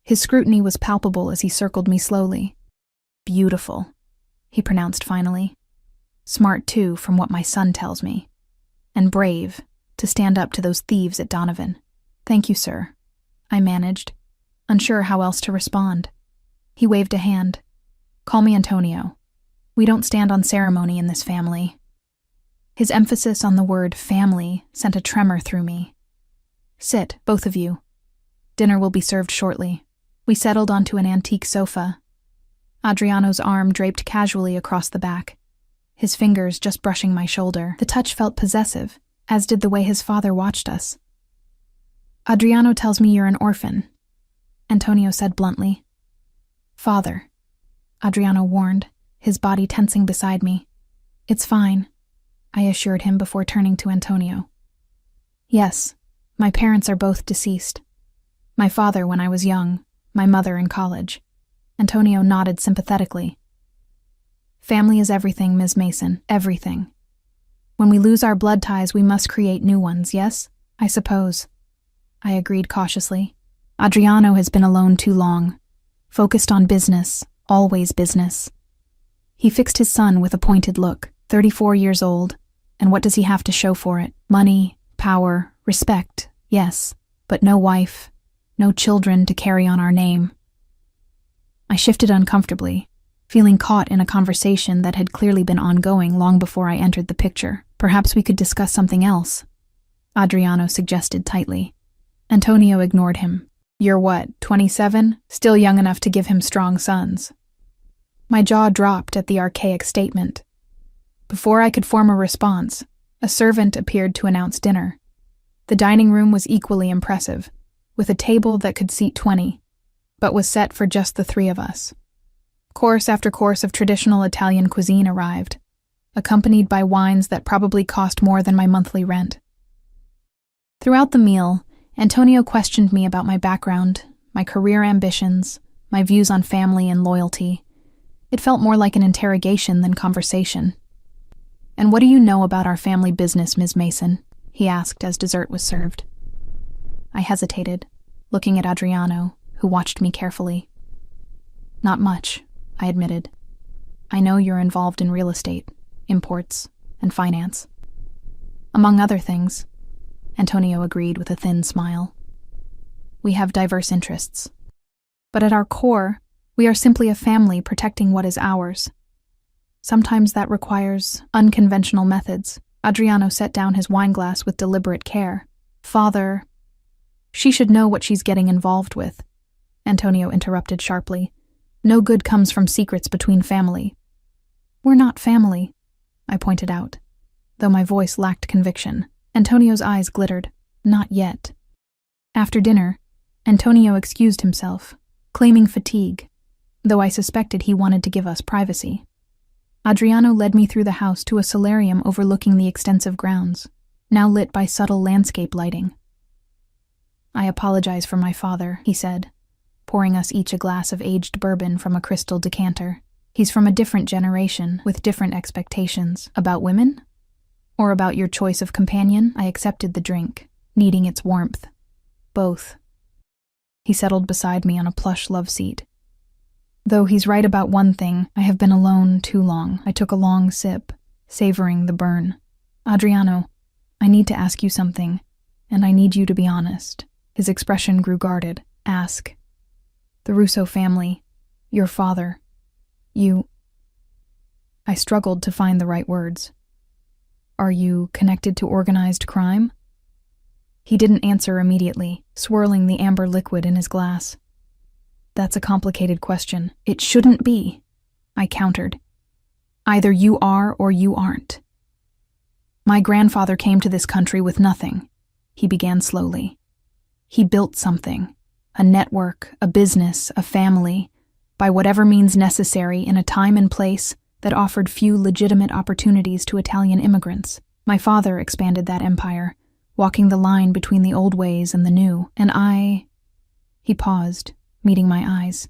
His scrutiny was palpable as he circled me slowly. "Beautiful," he pronounced finally. "Smart, too, from what my son tells me. And brave, to stand up to those thieves at Donovan." "Thank you, sir," I managed, unsure how else to respond. He waved a hand. "Call me Antonio. We don't stand on ceremony in this family." His emphasis on the word family sent a tremor through me. "Sit, both of you. Dinner will be served shortly." We settled onto an antique sofa. Adriano's arm draped casually across the back, his fingers just brushing my shoulder. The touch felt possessive, as did the way his father watched us. "Adriano tells me you're an orphan," Antonio said bluntly. "Father," Adriano warned, his body tensing beside me. "It's fine," I assured him before turning to Antonio. "Yes, my parents are both deceased. My father when I was young, my mother in college." Antonio nodded sympathetically. "Family is everything, Ms. Mason, everything. When we lose our blood ties, we must create new ones, yes? I suppose." I agreed cautiously. Adriano has been alone too long, focused on business, always business. He fixed his son with a pointed look, 34 years old, and what does he have to show for it? Money, power, respect, yes, but no wife, no children to carry on our name. I shifted uncomfortably, feeling caught in a conversation that had clearly been ongoing long before I entered the picture. Perhaps we could discuss something else, Adriano suggested tightly. Antonio ignored him. You're what, 27? Still young enough to give him strong sons. My jaw dropped at the archaic statement. Before I could form a response, a servant appeared to announce dinner. The dining room was equally impressive, with a table that could seat 20, but was set for just the three of us. Course after course of traditional Italian cuisine arrived, accompanied by wines that probably cost more than my monthly rent. Throughout the meal, Antonio questioned me about my background, my career ambitions, my views on family and loyalty. It felt more like an interrogation than conversation. And what do you know about our family business, Ms. Mason? He asked as dessert was served. I hesitated, looking at Adriano, who watched me carefully. Not much, I admitted. I know you're involved in real estate, imports, and finance. Among other things, Antonio agreed with a thin smile. We have diverse interests. But at our core, we are simply a family protecting what is ours. Sometimes that requires unconventional methods. Adriano set down his wineglass with deliberate care. Father, she should know what she's getting involved with, Antonio interrupted sharply. No good comes from secrets between family. We're not family, I pointed out, though my voice lacked conviction. Antonio's eyes glittered. Not yet. After dinner, Antonio excused himself, claiming fatigue, though I suspected he wanted to give us privacy. Adriano led me through the house to a solarium overlooking the extensive grounds, now lit by subtle landscape lighting. I apologize for my father, he said, pouring us each a glass of aged bourbon from a crystal decanter. He's from a different generation, with different expectations. About women? Or about your choice of companion? I accepted the drink, needing its warmth. Both. He settled beside me on a plush love seat. Though he's right about one thing, I have been alone too long. I took a long sip, savoring the burn. Adriano, I need to ask you something, and I need you to be honest. His expression grew guarded. Ask. The Russo family, your father, you... I struggled to find the right words. Are you connected to organized crime? He didn't answer immediately, swirling the amber liquid in his glass. That's a complicated question. It shouldn't be, I countered. Either you are or you aren't. My grandfather came to this country with nothing, he began slowly. He built something, a network, a business, a family, by whatever means necessary in a time and place that offered few legitimate opportunities to Italian immigrants. My father expanded that empire, walking the line between the old ways and the new, and He paused, meeting my eyes.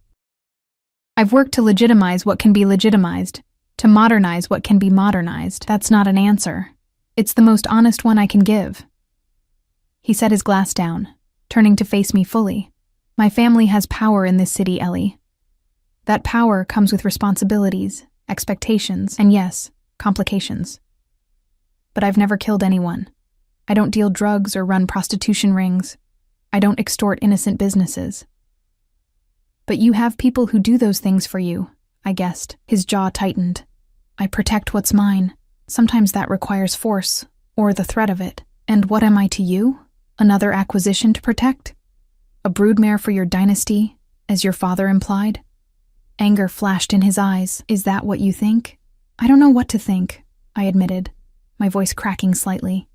I've worked to legitimize what can be legitimized, to modernize what can be modernized. That's not an answer. It's the most honest one I can give. He set his glass down, turning to face me fully. My family has power in this city, Ellie. That power comes with responsibilities, expectations, and yes, complications. But I've never killed anyone. I don't deal drugs or run prostitution rings. I don't extort innocent businesses. But you have people who do those things for you, I guessed. His jaw tightened. I protect what's mine. Sometimes that requires force, or the threat of it. And what am I to you? Another acquisition to protect? A broodmare for your dynasty, as your father implied? Anger flashed in his eyes. Is that what you think? I don't know what to think, I admitted, my voice cracking slightly.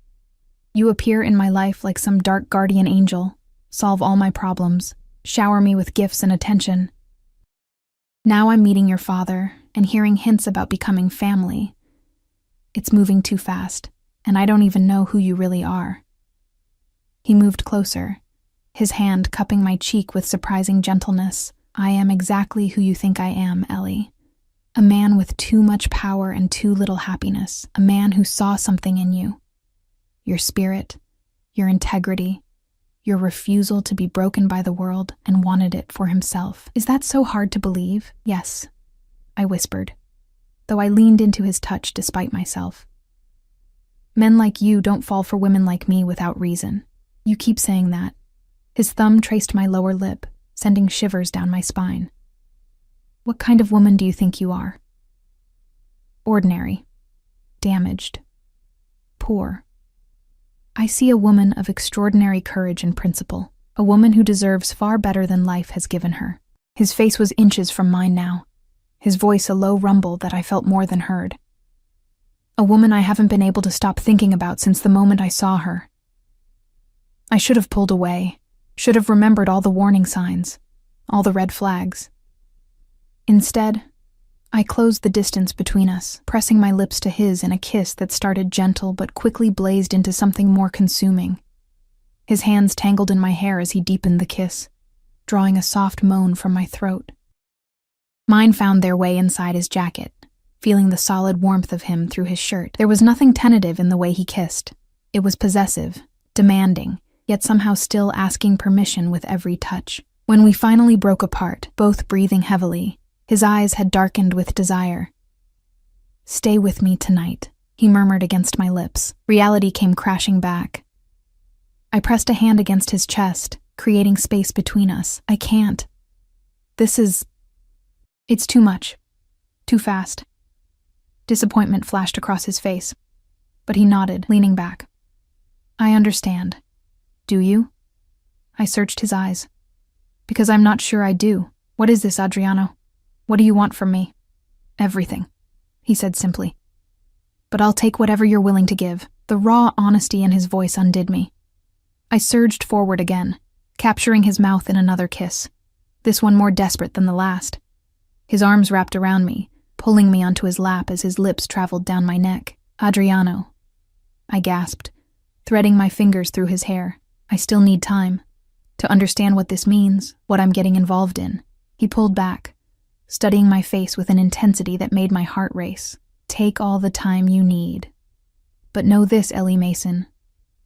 You appear in my life like some dark guardian angel, solve all my problems, shower me with gifts and attention. Now I'm meeting your father and hearing hints about becoming family. It's moving too fast, and I don't even know who you really are. He moved closer, his hand cupping my cheek with surprising gentleness. I am exactly who you think I am, Ellie. A man with too much power and too little happiness. A man who saw something in you. Your spirit, your integrity, your refusal to be broken by the world, and wanted it for himself. Is that so hard to believe? Yes, I whispered, though I leaned into his touch despite myself. Men like you don't fall for women like me without reason. You keep saying that. His thumb traced my lower lip, sending shivers down my spine. What kind of woman do you think you are? Ordinary. Damaged. Poor. I see a woman of extraordinary courage and principle, a woman who deserves far better than life has given her. His face was inches from mine now, his voice a low rumble that I felt more than heard. A woman I haven't been able to stop thinking about since the moment I saw her. I should have pulled away, should have remembered all the warning signs, all the red flags. Instead, I closed the distance between us, pressing my lips to his in a kiss that started gentle but quickly blazed into something more consuming. His hands tangled in my hair as he deepened the kiss, drawing a soft moan from my throat. Mine found their way inside his jacket, feeling the solid warmth of him through his shirt. There was nothing tentative in the way he kissed. It was possessive, demanding, yet somehow still asking permission with every touch. When we finally broke apart, both breathing heavily, his eyes had darkened with desire. "Stay with me tonight," he murmured against my lips. Reality came crashing back. I pressed a hand against his chest, creating space between us. I can't. It's too much. Too fast. Disappointment flashed across his face, but he nodded, leaning back. I understand. Do you? I searched his eyes. Because I'm not sure I do. What is this, Adriano? What do you want from me? Everything, he said simply. But I'll take whatever you're willing to give. The raw honesty in his voice undid me. I surged forward again, capturing his mouth in another kiss, this one more desperate than the last. His arms wrapped around me, pulling me onto his lap as his lips traveled down my neck. Adriano, I gasped, threading my fingers through his hair. I still need time to understand what this means, what I'm getting involved in. He pulled back, studying my face with an intensity that made my heart race. Take all the time you need. But know this, Ellie Mason.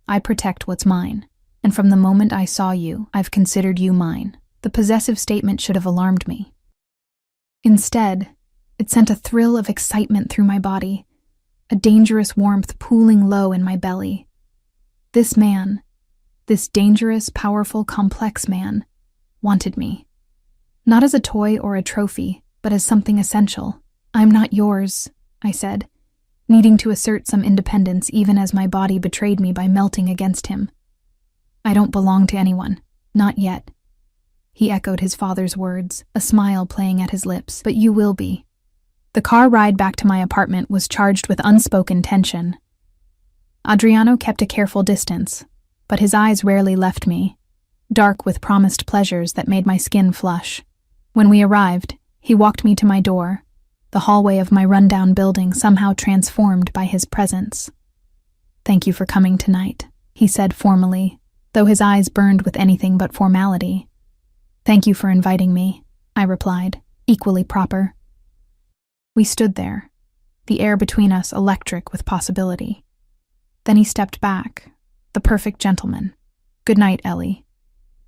I protect what's mine, and from the moment I saw you, I've considered you mine. The possessive statement should have alarmed me. Instead, it sent a thrill of excitement through my body, a dangerous warmth pooling low in my belly. This man, this dangerous, powerful, complex man, wanted me. Not as a toy or a trophy, but as something essential. I'm not yours, I said, needing to assert some independence even as my body betrayed me by melting against him. I don't belong to anyone, not yet. He echoed his father's words, a smile playing at his lips. But you will be. The car ride back to my apartment was charged with unspoken tension. Adriano kept a careful distance, but his eyes rarely left me, dark with promised pleasures that made my skin flush. When we arrived, he walked me to my door, the hallway of my rundown building somehow transformed by his presence. Thank you for coming tonight, he said formally, though his eyes burned with anything but formality. Thank you for inviting me, I replied, equally proper. We stood there, the air between us electric with possibility. Then he stepped back, the perfect gentleman. Good night, Ellie.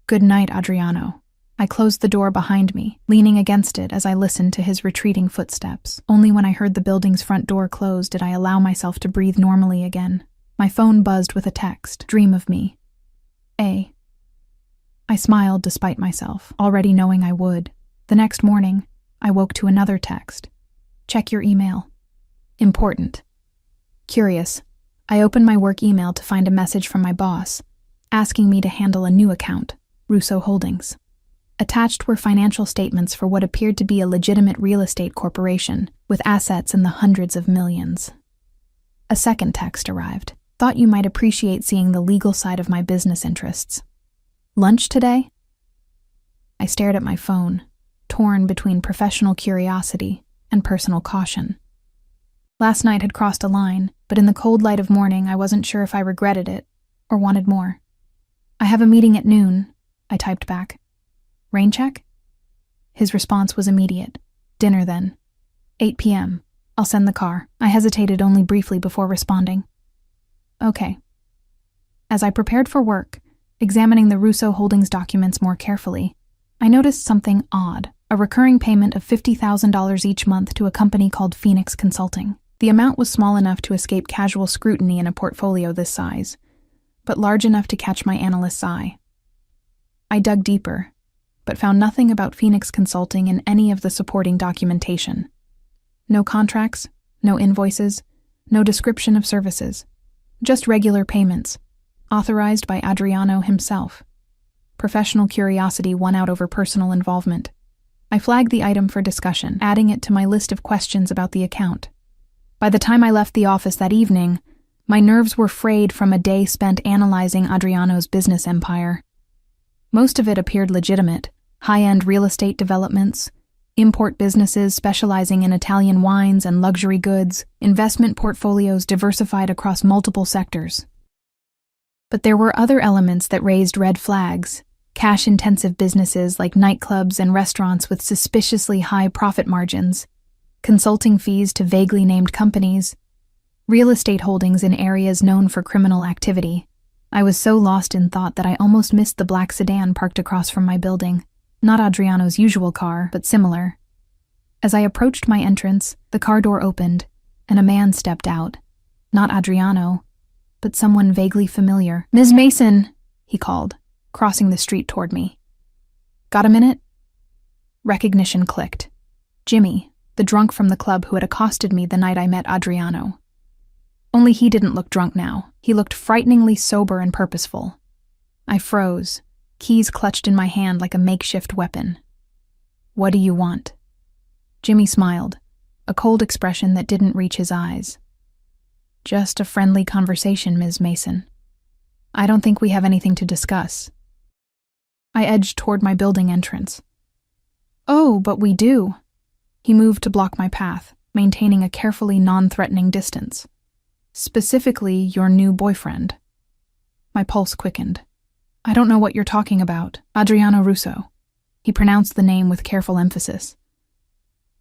Good night, Adriano. I closed the door behind me, leaning against it as I listened to his retreating footsteps. Only when I heard the building's front door close did I allow myself to breathe normally again. My phone buzzed with a text. Dream of me. A. I smiled despite myself, already knowing I would. The next morning, I woke to another text. Check your email. Important. Curious, I opened my work email to find a message from my boss, asking me to handle a new account, Russo Holdings. Attached were financial statements for what appeared to be a legitimate real estate corporation, with assets in the hundreds of millions. A second text arrived. Thought you might appreciate seeing the legal side of my business interests. Lunch today? I stared at my phone, torn between professional curiosity and personal caution. Last night had crossed a line, but in the cold light of morning I wasn't sure if I regretted it or wanted more. I have a meeting at noon, I typed back. Rain check? His response was immediate. Dinner then. 8 p.m. I'll send the car. I hesitated only briefly before responding. Okay. As I prepared for work, Examining the Russo Holdings documents more carefully, I noticed something odd, a recurring payment of $50,000 each month to a company called Phoenix Consulting. The amount was small enough to escape casual scrutiny in a portfolio this size, but large enough to catch my analyst's eye. I dug deeper, but found nothing about Phoenix Consulting in any of the supporting documentation. No contracts, no invoices, no description of services, just regular payments, authorized by Adriano himself. Professional curiosity won out over personal involvement. I flagged the item for discussion, adding it to my list of questions about the account. By the time I left the office that evening, my nerves were frayed from a day spent analyzing Adriano's business empire. Most of it appeared legitimate: high-end real estate developments, import businesses specializing in Italian wines and luxury goods, investment portfolios diversified across multiple sectors. But there were other elements that raised red flags: cash-intensive businesses like nightclubs and restaurants with suspiciously high profit margins, consulting fees to vaguely named companies, real estate holdings in areas known for criminal activity. I was so lost in thought that I almost missed the black sedan parked across from my building. Not Adriano's usual car, but similar. As I approached my entrance, the car door opened, and a man stepped out. Not Adriano, but someone vaguely familiar. "Ms. Mason," he called, crossing the street toward me. "Got a minute?" Recognition clicked. Jimmy, the drunk from the club who had accosted me the night I met Adriano. Only he didn't look drunk now. He looked frighteningly sober and purposeful. I froze, keys clutched in my hand like a makeshift weapon. "What do you want?" Jimmy smiled, a cold expression that didn't reach his eyes. "Just a friendly conversation, Ms. Mason. I don't think we have anything to discuss." I edged toward my building entrance. "Oh, but we do." He moved to block my path, maintaining a carefully non-threatening distance. "Specifically, your new boyfriend." My pulse quickened. "I don't know what you're talking about. Adriano Russo." He pronounced the name with careful emphasis.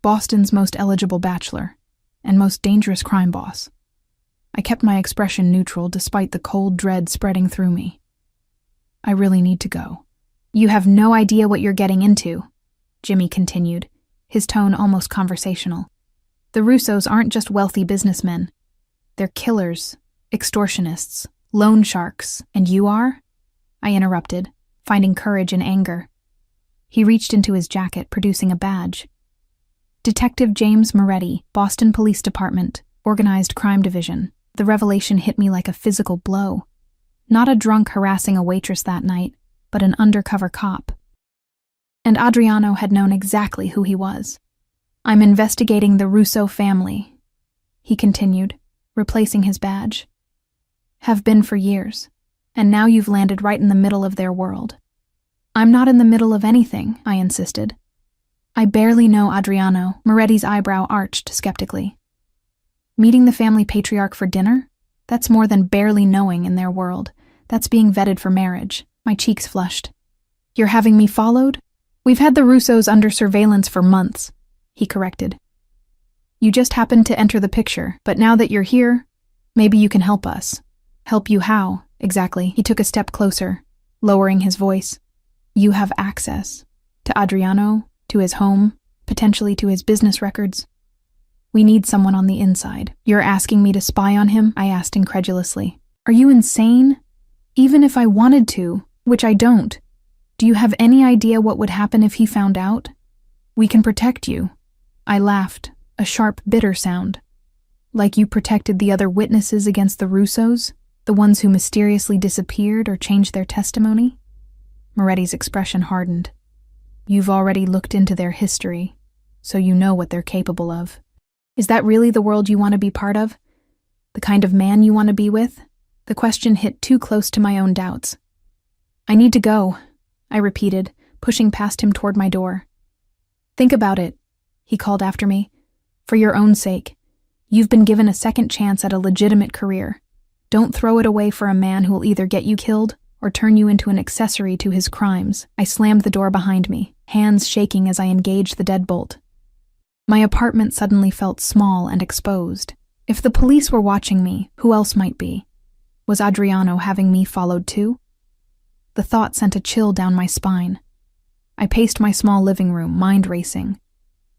"Boston's most eligible bachelor, and most dangerous crime boss." I kept my expression neutral despite the cold dread spreading through me. "I really need to go." "You have no idea what you're getting into," Jimmy continued, his tone almost conversational. "The Russos aren't just wealthy businessmen. They're killers, extortionists, loan sharks, and you are?" I interrupted, finding courage in anger. He reached into his jacket, producing a badge. "Detective James Moretti, Boston Police Department, Organized Crime Division." The revelation hit me like a physical blow. Not a drunk harassing a waitress that night, but an undercover cop. And Adriano had known exactly who he was. "I'm investigating the Russo family," he continued, replacing his badge. "Have been for years, and now you've landed right in the middle of their world." "I'm not in the middle of anything," I insisted. "I barely know Adriano." Moretti's eyebrow arched skeptically. "Meeting the family patriarch for dinner? That's more than barely knowing in their world. That's being vetted for marriage." My cheeks flushed. "You're having me followed?" "We've had the Russos under surveillance for months," he corrected. "You just happened to enter the picture, but now that you're here, maybe you can help us." "Help you how, exactly?" He took a step closer, lowering his voice. "You have access to Adriano, to his home, potentially to his business records. We need someone on the inside." "You're asking me to spy on him?" I asked incredulously. "Are you insane? Even if I wanted to, which I don't, do you have any idea what would happen if he found out? We can protect you." I laughed, a sharp, bitter sound. "Like you protected the other witnesses against the Russos? The ones who mysteriously disappeared or changed their testimony?" Moretti's expression hardened. "You've already looked into their history, so you know what they're capable of. Is that really the world you want to be part of? The kind of man you want to be with?" The question hit too close to my own doubts. "I need to go," I repeated, pushing past him toward my door. "Think about it," he called after me. "For your own sake. You've been given a second chance at a legitimate career. Don't throw it away for a man who will either get you killed or turn you into an accessory to his crimes." I slammed the door behind me, hands shaking as I engaged the deadbolt. My apartment suddenly felt small and exposed. If the police were watching me, who else might be? Was Adriano having me followed too? The The thought sent a chill down my spine. I paced my small living room, mind racing.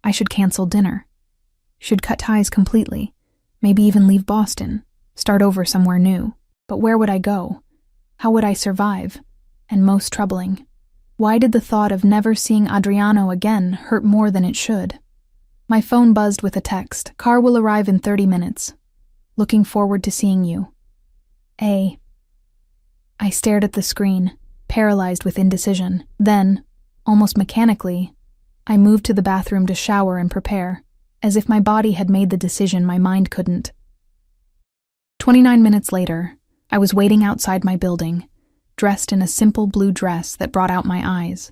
I should cancel dinner. Should cut ties completely. Maybe even leave Boston. Start over somewhere new. But where would I go? How would I survive? And most troubling, why did the thought of never seeing Adriano again hurt more than it should? My phone buzzed with a text. Car will arrive in 30 minutes. Looking forward to seeing you. A. I stared at the screen, paralyzed with indecision. Then, almost mechanically, I moved to the bathroom to shower and prepare, as if my body had made the decision my mind couldn't. 29 minutes later, I was waiting outside my building, dressed in a simple blue dress that brought out my eyes.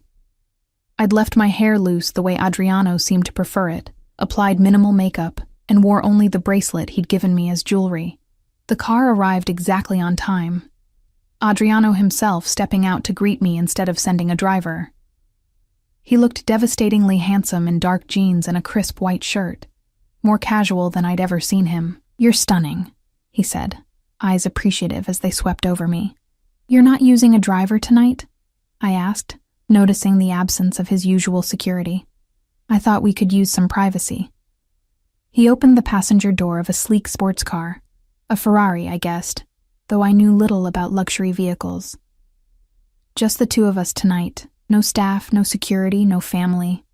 I'd left my hair loose the way Adriano seemed to prefer it, applied minimal makeup, and wore only the bracelet he'd given me as jewelry. The car arrived exactly on time, Adriano himself stepping out to greet me instead of sending a driver. He looked devastatingly handsome in dark jeans and a crisp white shirt, more casual than I'd ever seen him. "You're stunning," he said, eyes appreciative as they swept over me. "You're not using a driver tonight?" I asked, noticing the absence of his usual security. I thought we could use some privacy. He opened the passenger door of a sleek sports car, a Ferrari, I guessed, though I knew little about luxury vehicles. Just the two of us tonight. No staff, no security, no family.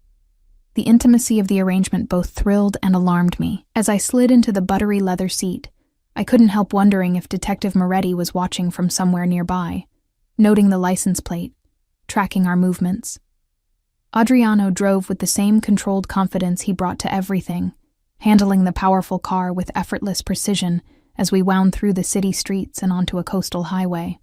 The intimacy of the arrangement both thrilled and alarmed me. As I slid into the buttery leather seat, I couldn't help wondering if Detective Moretti was watching from somewhere nearby, noting the license plate, tracking our movements. Adriano drove with the same controlled confidence he brought to everything, handling the powerful car with effortless precision as we wound through the city streets and onto a coastal highway.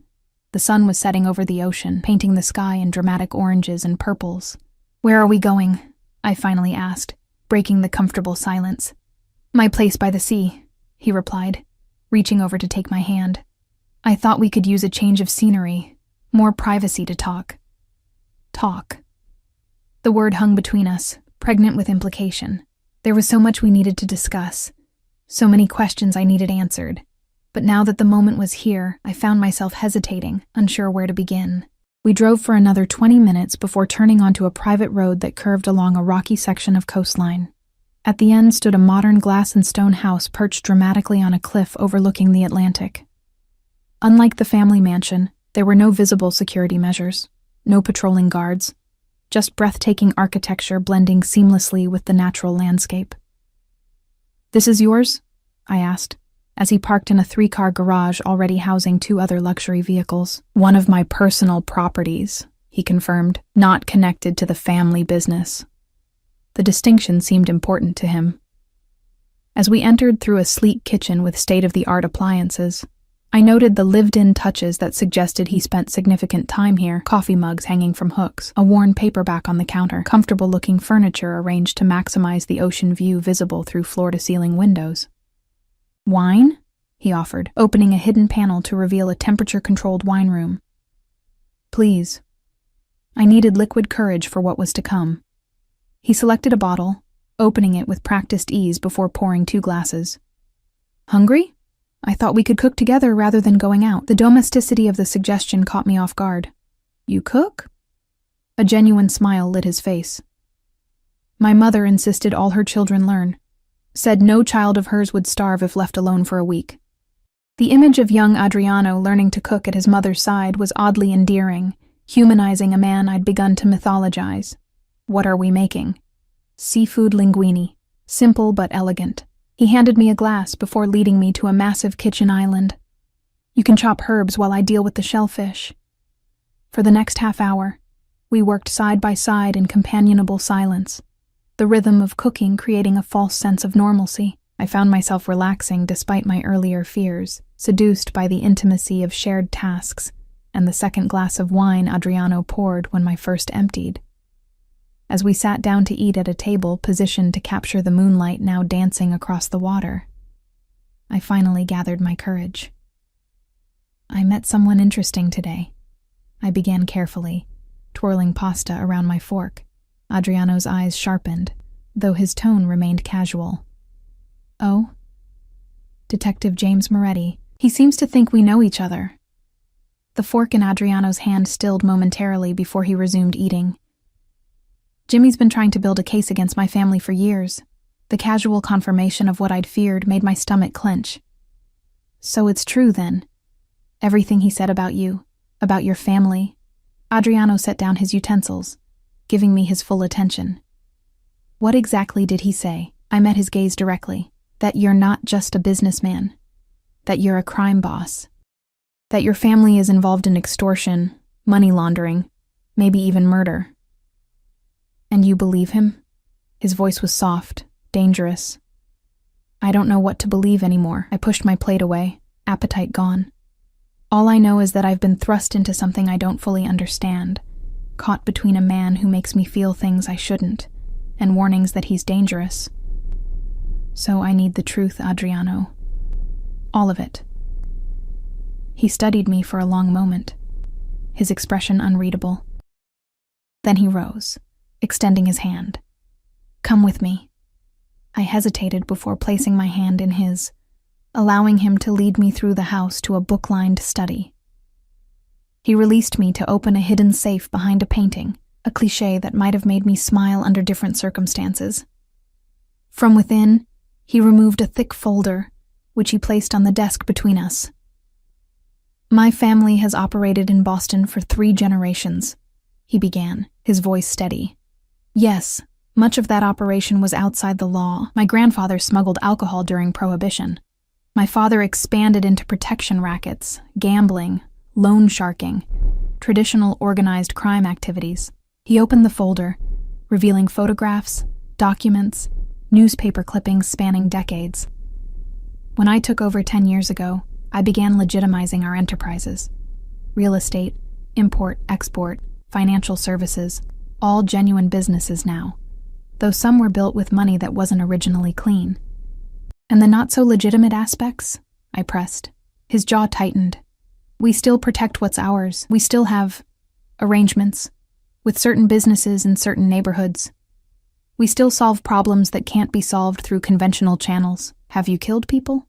The sun was setting over the ocean, painting the sky in dramatic oranges and purples. "Where are we going?" I finally asked, breaking the comfortable silence. "My place by the sea," he replied, reaching over to take my hand. "I thought we could use a change of scenery, more privacy to talk." Talk. The word hung between us, pregnant with implication. There was so much we needed to discuss, so many questions I needed answered. But now that the moment was here, I found myself hesitating, unsure where to begin. We drove for another 20 minutes before turning onto a private road that curved along a rocky section of coastline. At the end stood a modern glass and stone house perched dramatically on a cliff overlooking the Atlantic. Unlike the family mansion, there were no visible security measures, no patrolling guards, just breathtaking architecture blending seamlessly with the natural landscape. "This is yours?" I asked, as he parked in a 3-car garage already housing 2 other luxury vehicles. "One of my personal properties," he confirmed, "not connected to the family business." The distinction seemed important to him. As we entered through a sleek kitchen with state-of-the-art appliances, I noted the lived-in touches that suggested he spent significant time here: coffee mugs hanging from hooks, a worn paperback on the counter, comfortable-looking furniture arranged to maximize the ocean view visible through floor-to-ceiling windows. "Wine?" he offered, opening a hidden panel to reveal a temperature-controlled wine room. "Please." I needed liquid courage for what was to come. He selected a bottle, opening it with practiced ease before pouring 2 glasses. "Hungry? I thought we could cook together rather than going out." The domesticity of the suggestion caught me off guard. "You cook?" A genuine smile lit his face. "My mother insisted all her children learn. Said no child of hers would starve if left alone for a week." The image of young Adriano learning to cook at his mother's side was oddly endearing, humanizing a man I'd begun to mythologize. "What are we making?" "Seafood linguine. Simple but elegant." He handed me a glass before leading me to a massive kitchen island. "You can chop herbs while I deal with the shellfish." For the next half hour, we worked side by side in companionable silence, the rhythm of cooking creating a false sense of normalcy. I found myself relaxing despite my earlier fears, seduced by the intimacy of shared tasks and the second glass of wine Adriano poured when my first emptied. As we sat down to eat at a table positioned to capture the moonlight now dancing across the water, I finally gathered my courage. "I met someone interesting today," I began carefully, twirling pasta around my fork. Adriano's eyes sharpened, though his tone remained casual. "Oh?" "Detective James Moretti. He seems to think we know each other." The fork in Adriano's hand stilled momentarily before he resumed eating. Jimmy's been trying to build a case against my family for years. The casual confirmation of what I'd feared made my stomach clench. So it's true then. Everything he said about you, about your family. Adriano set down his utensils, giving me his full attention. What exactly did he say? I met his gaze directly. That you're not just a businessman. That you're a crime boss. That your family is involved in extortion, money laundering, maybe even murder. And you believe him? His voice was soft, dangerous. I don't know what to believe anymore. I pushed my plate away, appetite gone. All I know is that I've been thrust into something I don't fully understand, caught between a man who makes me feel things I shouldn't, and warnings that he's dangerous. So I need the truth, Adriano. All of it. He studied me for a long moment, his expression unreadable. Then he rose, extending his hand. Come with me. I hesitated before placing my hand in his, allowing him to lead me through the house to a book-lined study. He released me to open a hidden safe behind a painting, a cliché that might have made me smile under different circumstances. From within, he removed a thick folder, which he placed on the desk between us. My family has operated in Boston for 3 generations, he began, his voice steady. Yes, much of that operation was outside the law. My grandfather smuggled alcohol during Prohibition. My father expanded into protection rackets, gambling, loan sharking, traditional organized crime activities. He opened the folder, revealing photographs, documents, newspaper clippings spanning decades. When I took over 10 years ago, I began legitimizing our enterprises. Real estate, import, export, financial services, all genuine businesses now, though some were built with money that wasn't originally clean. And the not-so-legitimate aspects? I pressed. His jaw tightened. We still protect what's ours. We still have arrangements with certain businesses in certain neighborhoods. We still solve problems that can't be solved through conventional channels. Have you killed people?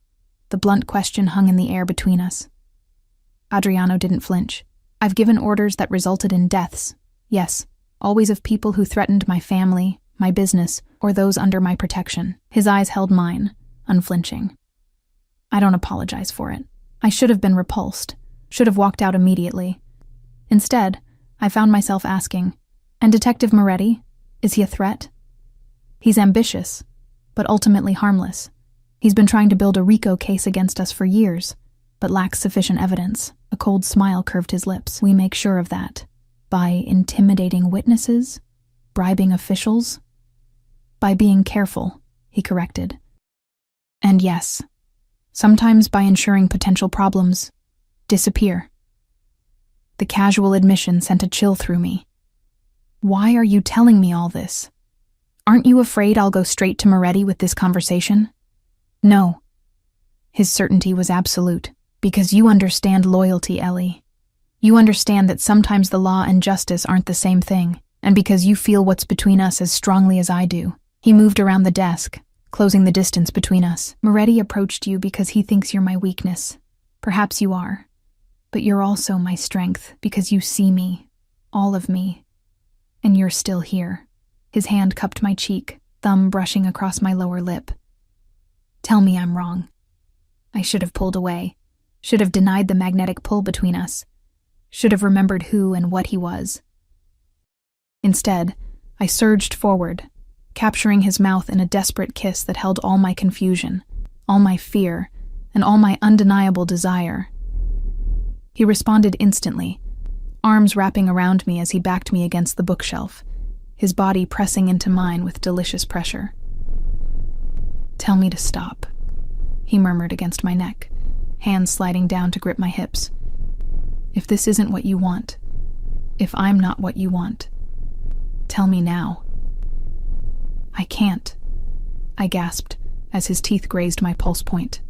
The blunt question hung in the air between us. Adriano didn't flinch. I've given orders that resulted in deaths. Yes, always of people who threatened my family, my business, or those under my protection. His eyes held mine, unflinching. I don't apologize for it. I should have been repulsed, should have walked out immediately. Instead, I found myself asking, and Detective Moretti, is he a threat? He's ambitious, but ultimately harmless. He's been trying to build a RICO case against us for years, but lacks sufficient evidence. A cold smile curved his lips. We make sure of that. By intimidating witnesses? Bribing officials? By being careful, he corrected. And yes, sometimes by ensuring potential problems disappear. The casual admission sent a chill through me. Why are you telling me all this? Aren't you afraid I'll go straight to Moretti with this conversation? No. His certainty was absolute. Because you understand loyalty, Ellie. You understand that sometimes the law and justice aren't the same thing, and because you feel what's between us as strongly as I do. He moved around the desk, closing the distance between us. Moretti approached you because he thinks you're my weakness. Perhaps you are. But you're also my strength, because you see me, all of me. And you're still here. His hand cupped my cheek, thumb brushing across my lower lip. Tell me I'm wrong. I should have pulled away, should have denied the magnetic pull between us, should have remembered who and what he was. Instead, I surged forward, capturing his mouth in a desperate kiss that held all my confusion, all my fear, and all my undeniable desire. He responded instantly, arms wrapping around me as he backed me against the bookshelf, his body pressing into mine with delicious pressure. Tell me to stop, he murmured against my neck, hands sliding down to grip my hips. If this isn't what you want, if I'm not what you want, tell me now. I can't, I gasped as his teeth grazed my pulse point.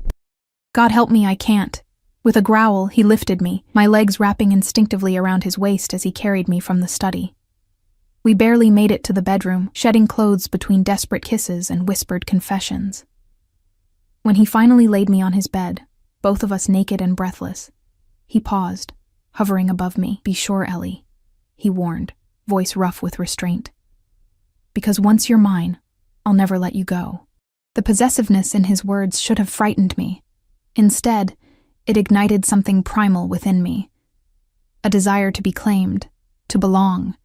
God help me, I can't. With a growl, he lifted me, my legs wrapping instinctively around his waist as he carried me from the study. We barely made it to the bedroom, shedding clothes between desperate kisses and whispered confessions. When he finally laid me on his bed, both of us naked and breathless, he paused, hovering above me. "Be sure, Ellie," he warned, voice rough with restraint. "Because once you're mine, I'll never let you go." The possessiveness in his words should have frightened me. Instead, it ignited something primal within me. A desire to be claimed, to belong,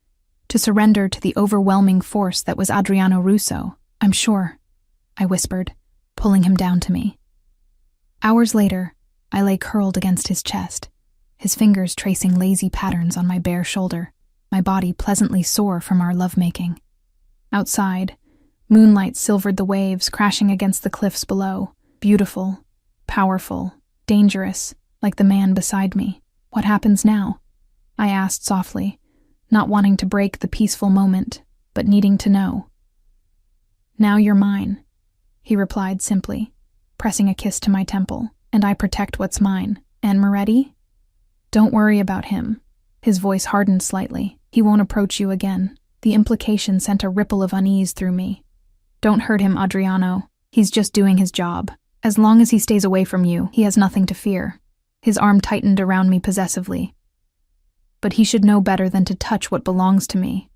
to surrender to the overwhelming force that was Adriano Russo. "I'm sure," I whispered, pulling him down to me. Hours later, I lay curled against his chest, his fingers tracing lazy patterns on my bare shoulder, my body pleasantly sore from our lovemaking. Outside, moonlight silvered the waves crashing against the cliffs below, beautiful, powerful, dangerous, like the man beside me. "What happens now?" I asked softly, not wanting to break the peaceful moment, but needing to know. "Now you're mine," he replied simply, pressing a kiss to my temple. "And I protect what's mine. And Moretti? Don't worry about him." His voice hardened slightly. "He won't approach you again." The implication sent a ripple of unease through me. "Don't hurt him, Adriano. He's just doing his job. As long as he stays away from you, he has nothing to fear." His arm tightened around me possessively. "But he should know better than to touch what belongs to me."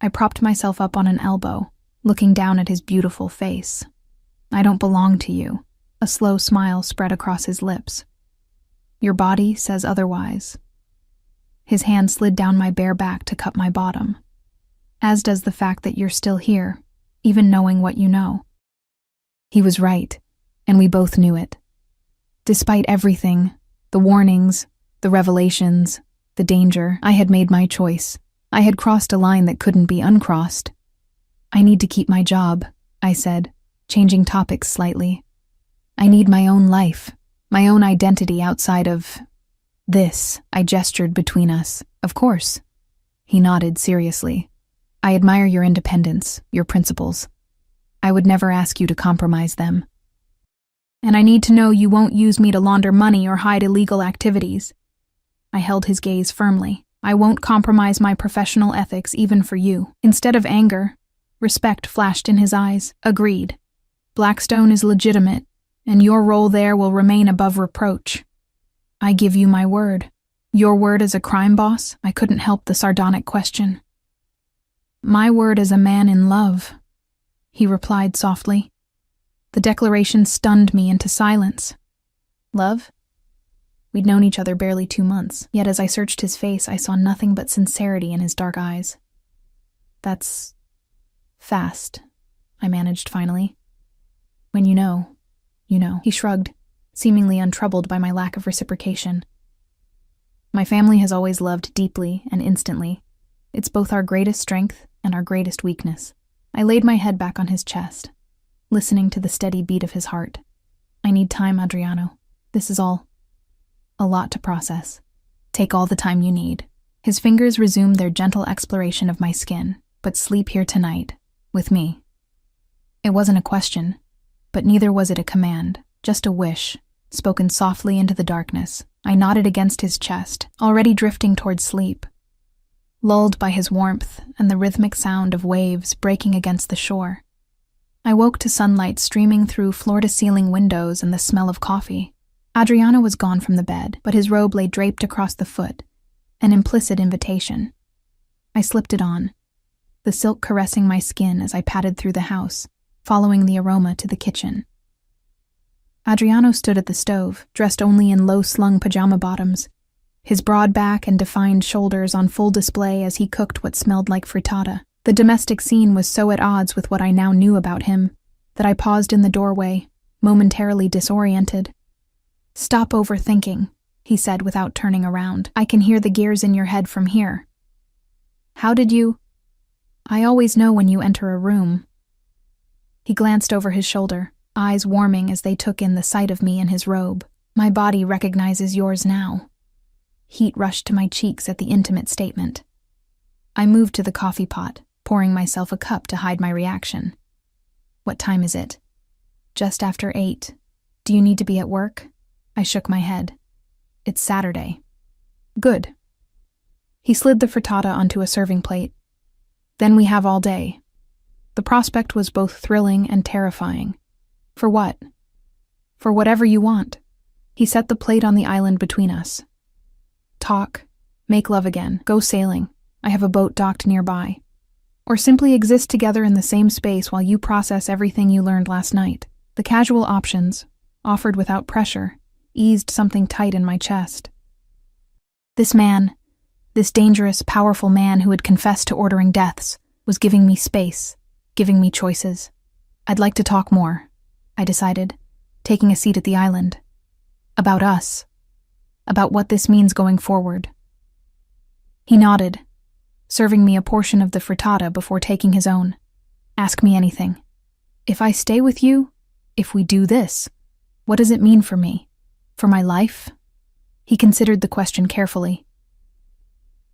I propped myself up on an elbow, looking down at his beautiful face. "I don't belong to you." A slow smile spread across his lips. "Your body says otherwise." His hand slid down my bare back to cup my bottom. "As does the fact that you're still here, even knowing what you know." He was right, and we both knew it. Despite everything, the warnings, the revelations, the danger, I had made my choice. I had crossed a line that couldn't be uncrossed. "I need to keep my job," I said, changing topics slightly. "I need my own life, my own identity outside of this." I gestured between us. "Of course." He nodded seriously. "I admire your independence, your principles. I would never ask you to compromise them. And I need to know you won't use me to launder money or hide illegal activities." I held his gaze firmly. "I won't compromise my professional ethics even for you." Instead of anger, respect flashed in his eyes. "Agreed. Blackstone is legitimate, and your role there will remain above reproach. I give you my word." "Your word as a crime boss?" I couldn't help the sardonic question. "My word as a man in love," he replied softly. The declaration stunned me into silence. Love? We'd known each other barely 2 months, yet as I searched his face, I saw nothing but sincerity in his dark eyes. "That's fast," I managed finally. "When you know, you know." He shrugged, seemingly untroubled by my lack of reciprocation. "My family has always loved deeply and instantly. It's both our greatest strength and our greatest weakness." I laid my head back on his chest, listening to the steady beat of his heart. "I need time, Adriano. This is all a lot to process. Take all the time you need." His fingers resumed their gentle exploration of my skin. "But sleep here tonight, with me." It wasn't a question, but neither was it a command, just a wish, spoken softly into the darkness. I nodded against his chest, already drifting toward sleep, lulled by his warmth and the rhythmic sound of waves breaking against the shore. I woke to sunlight streaming through floor-to-ceiling windows and the smell of coffee. Adriano was gone from the bed, but his robe lay draped across the foot, an implicit invitation. I slipped it on, the silk caressing my skin as I padded through the house, following the aroma to the kitchen. Adriano stood at the stove, dressed only in low-slung pajama bottoms, his broad back and defined shoulders on full display as he cooked what smelled like frittata. The domestic scene was so at odds with what I now knew about him that I paused in the doorway, momentarily disoriented. "Stop overthinking," he said without turning around. "I can hear the gears in your head from here." "How did you—" "I always know when you enter a room." He glanced over his shoulder, eyes warming as they took in the sight of me in his robe. "My body recognizes yours now." Heat rushed to my cheeks at the intimate statement. I moved to the coffee pot, pouring myself a cup to hide my reaction. "What time is it?" "Just after 8. Do you need to be at work?" I shook my head. "It's Saturday." "Good." He slid the frittata onto a serving plate. "Then we have all day." The prospect was both thrilling and terrifying. "For what?" "For whatever you want." He set the plate on the island between us. "Talk, make love again, go sailing, I have a boat docked nearby, or simply exist together in the same space while you process everything you learned last night. The casual options, offered without pressure, eased something tight in my chest. This man, this dangerous, powerful man who had confessed to ordering deaths, was giving me space, giving me choices. I'd like to talk more, I decided, taking a seat at the island. About us. About what this means going forward. He nodded, serving me a portion of the frittata before taking his own. Ask me anything. If I stay with you, if we do this, what does it mean for me? For my life? He considered the question carefully.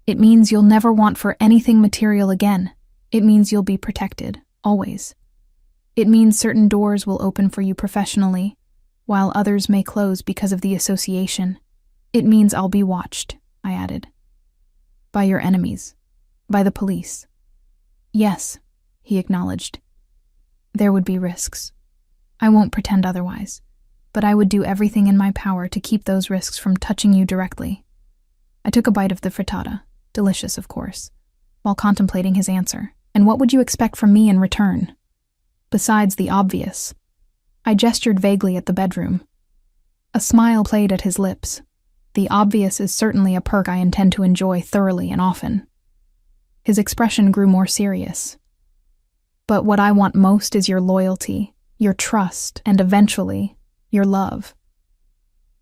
It means you'll never want for anything material again. It means you'll be protected, always. It means certain doors will open for you professionally, while others may close because of the association. It means I'll be watched, I added. By your enemies. By the police. Yes, he acknowledged. There would be risks. I won't pretend otherwise, but I would do everything in my power to keep those risks from touching you directly. I took a bite of the frittata, delicious of course, while contemplating his answer. And what would you expect from me in return? Besides the obvious. I gestured vaguely at the bedroom. A smile played at his lips. The obvious is certainly a perk I intend to enjoy thoroughly and often. His expression grew more serious. But what I want most is your loyalty, your trust, and eventually, your love.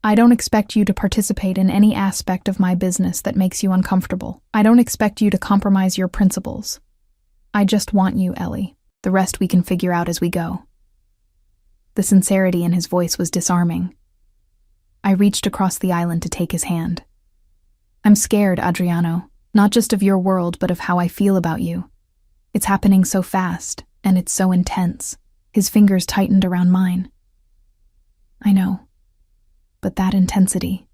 I don't expect you to participate in any aspect of my business that makes you uncomfortable. I don't expect you to compromise your principles. I just want you, Ellie. The rest we can figure out as we go. The sincerity in his voice was disarming. I reached across the island to take his hand. I'm scared, Adriano, not just of your world, but of how I feel about you. It's happening so fast, and it's so intense. His fingers tightened around mine. I know. But that intensity,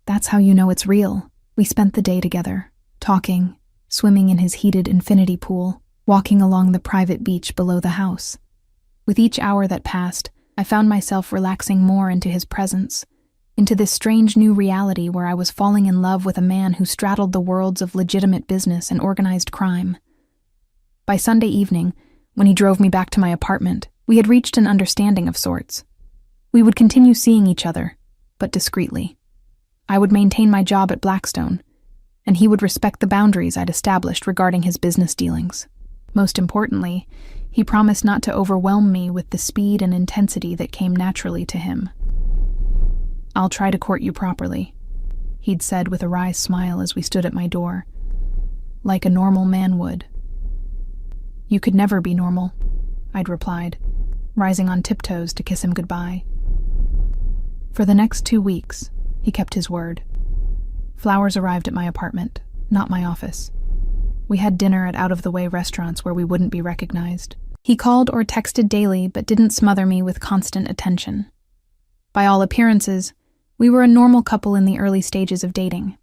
that's how you know it's real. We spent the day together, talking, swimming in his heated infinity pool, walking along the private beach below the house. With each hour that passed, I found myself relaxing more into his presence, into this strange new reality where I was falling in love with a man who straddled the worlds of legitimate business and organized crime. By Sunday evening, when he drove me back to my apartment, we had reached an understanding of sorts. We would continue seeing each other, but discreetly. I would maintain my job at Blackstone, and he would respect the boundaries I'd established regarding his business dealings. Most importantly, he promised not to overwhelm me with the speed and intensity that came naturally to him. I'll try to court you properly, he'd said with a wry smile as we stood at my door. Like a normal man would. You could never be normal, I'd replied, rising on tiptoes to kiss him goodbye. For the next 2 weeks, he kept his word. Flowers arrived at my apartment, not my office. We had dinner at out-of-the-way restaurants where we wouldn't be recognized. He called or texted daily but didn't smother me with constant attention. By all appearances, we were a normal couple in the early stages of dating,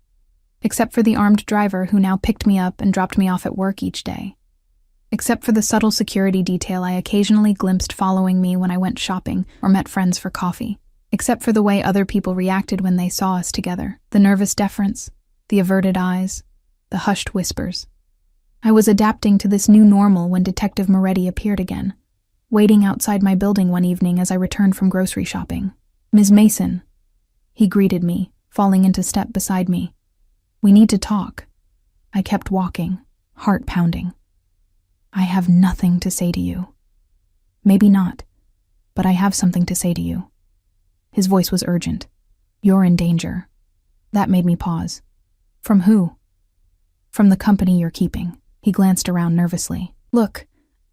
except for the armed driver who now picked me up and dropped me off at work each day. Except for the subtle security detail I occasionally glimpsed following me when I went shopping or met friends for coffee. Except for the way other people reacted when they saw us together. The nervous deference, the averted eyes, the hushed whispers. I was adapting to this new normal when Detective Moretti appeared again, waiting outside my building one evening as I returned from grocery shopping. Ms. Mason, he greeted me, falling into step beside me. We need to talk. I kept walking, heart pounding. I have nothing to say to you. Maybe not, but I have something to say to you. His voice was urgent. You're in danger. That made me pause. From who? From the company you're keeping. He glanced around nervously. Look,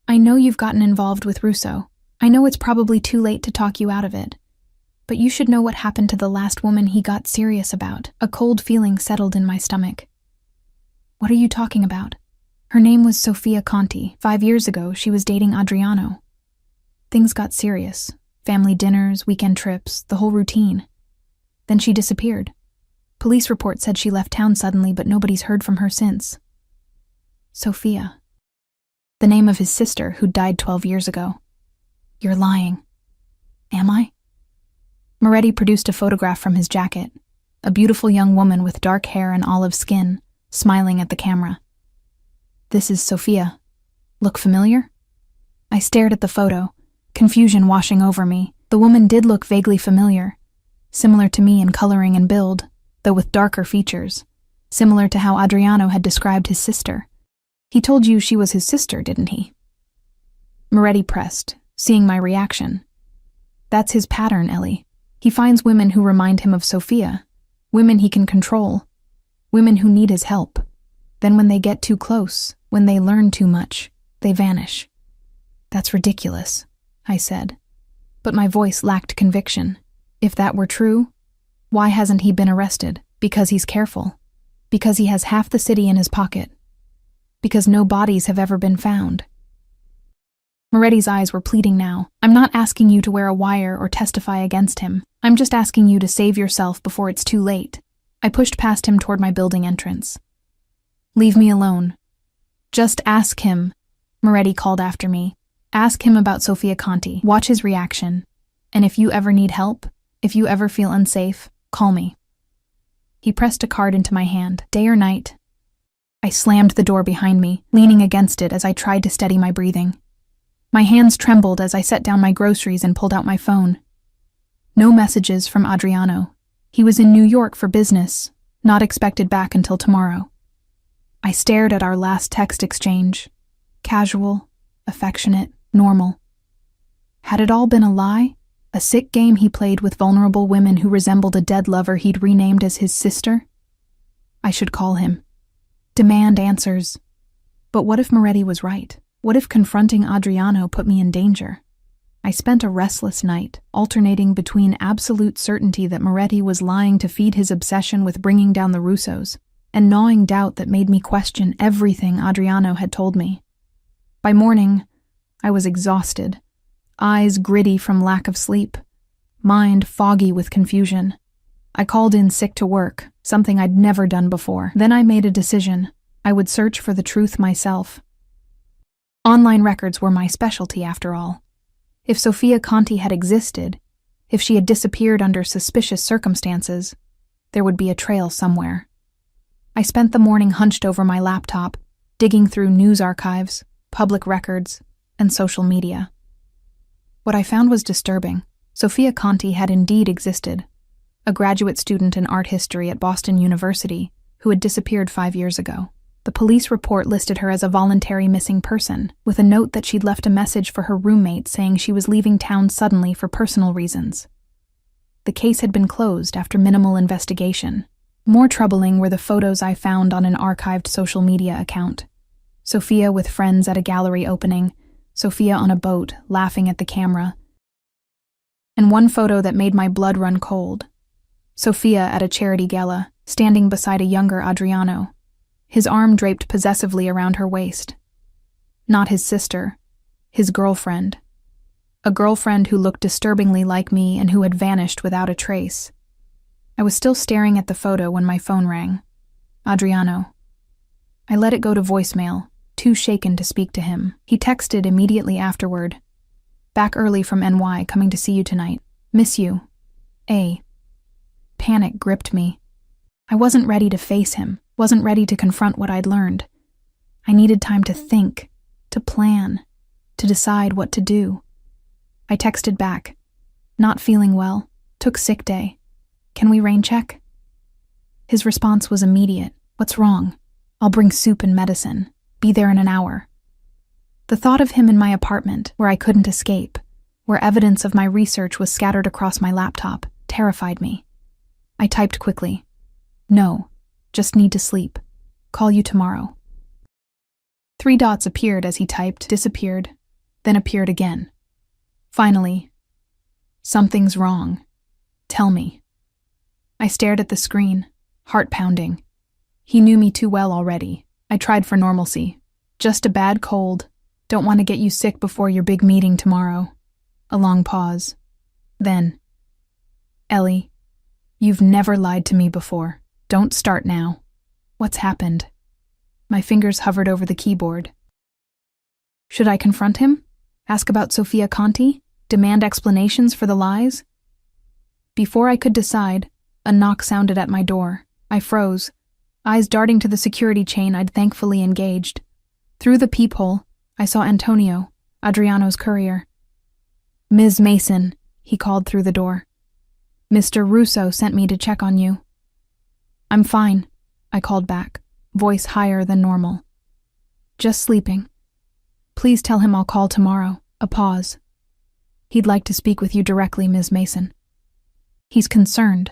I know you've gotten involved with Russo. I know it's probably too late to talk you out of it. But you should know what happened to the last woman he got serious about. A cold feeling settled in my stomach. What are you talking about? Her name was Sofia Conti. 5 years ago, she was dating Adriano. Things got serious. Family dinners, weekend trips, the whole routine. Then she disappeared. Police reports said she left town suddenly, but nobody's heard from her since. Sofia. The name of his sister, who died 12 years ago. You're lying. Am I? Moretti produced a photograph from his jacket. A beautiful young woman with dark hair and olive skin, smiling at the camera. "This is Sophia. Look familiar?" I stared at the photo, confusion washing over me. The woman did look vaguely familiar, similar to me in coloring and build, though with darker features, similar to how Adriano had described his sister. He told you she was his sister, didn't he? Moretti pressed, seeing my reaction. That's his pattern, Ellie. He finds women who remind him of Sophia, women he can control, women who need his help. Then when they get too close, when they learn too much, they vanish. That's ridiculous, I said. But my voice lacked conviction. If that were true, why hasn't he been arrested? Because he's careful. Because he has half the city in his pocket. Because no bodies have ever been found. Moretti's eyes were pleading now. I'm not asking you to wear a wire or testify against him. I'm just asking you to save yourself before it's too late. I pushed past him toward my building entrance. Leave me alone. Just ask him, Moretti called after me. Ask him about Sofia Conti. Watch his reaction. And if you ever need help, if you ever feel unsafe, call me. He pressed a card into my hand. Day or night? I slammed the door behind me, leaning against it as I tried to steady my breathing. My hands trembled as I set down my groceries and pulled out my phone. No messages from Adriano. He was in New York for business, not expected back until tomorrow. I stared at our last text exchange. Casual, affectionate, normal. Had it all been a lie? A sick game he played with vulnerable women who resembled a dead lover he'd renamed as his sister? I should call him. Demand answers. But what if Moretti was right? What if confronting Adriano put me in danger? I spent a restless night, alternating between absolute certainty that Moretti was lying to feed his obsession with bringing down the Russos, and gnawing doubt that made me question everything Adriano had told me. By morning, I was exhausted, eyes gritty from lack of sleep, mind foggy with confusion. I called in sick to work, something I'd never done before. Then I made a decision. I would search for the truth myself. Online records were my specialty, after all. If Sofia Conti had existed, if she had disappeared under suspicious circumstances, there would be a trail somewhere. I spent the morning hunched over my laptop, digging through news archives, public records, and social media. What I found was disturbing. Sofia Conti had indeed existed, a graduate student in art history at Boston University who had disappeared 5 years ago. The police report listed her as a voluntary missing person, with a note that she'd left a message for her roommate saying she was leaving town suddenly for personal reasons. The case had been closed after minimal investigation. More troubling were the photos I found on an archived social media account. Sophia with friends at a gallery opening, Sophia on a boat, laughing at the camera. And one photo that made my blood run cold. Sophia at a charity gala, standing beside a younger Adriano, his arm draped possessively around her waist. Not his sister, his girlfriend. A girlfriend who looked disturbingly like me and who had vanished without a trace. I was still staring at the photo when my phone rang. Adriano. I let it go to voicemail, too shaken to speak to him. He texted immediately afterward. Back early from NY, coming to see you tonight. Miss you. A. Panic gripped me. I wasn't ready to face him, wasn't ready to confront what I'd learned. I needed time to think, to plan, to decide what to do. I texted back. Not feeling well. Took sick day. Can we rain check? His response was immediate. What's wrong? I'll bring soup and medicine. Be there in an hour. The thought of him in my apartment, where I couldn't escape, where evidence of my research was scattered across my laptop, terrified me. I typed quickly. No, just need to sleep. Call you tomorrow. 3 dots appeared as he typed, disappeared, then appeared again. Finally, something's wrong. Tell me. I stared at the screen, heart pounding. He knew me too well already. I tried for normalcy. Just a bad cold. Don't want to get you sick before your big meeting tomorrow. A long pause. Then, Ellie, you've never lied to me before. Don't start now. What's happened? My fingers hovered over the keyboard. Should I confront him? Ask about Sofia Conti? Demand explanations for the lies? Before I could decide, a knock sounded at my door. I froze. eyes darting to the security chain I'd thankfully engaged. Through the peephole, I saw Antonio, Adriano's courier. "Ms. Mason," he called through the door. "Mr. Russo sent me to check on you." "I'm fine," I called back, voice higher than normal. "Just sleeping. Please tell him I'll call tomorrow." A pause. "He'd like to speak with you directly, Ms. Mason." "He's concerned."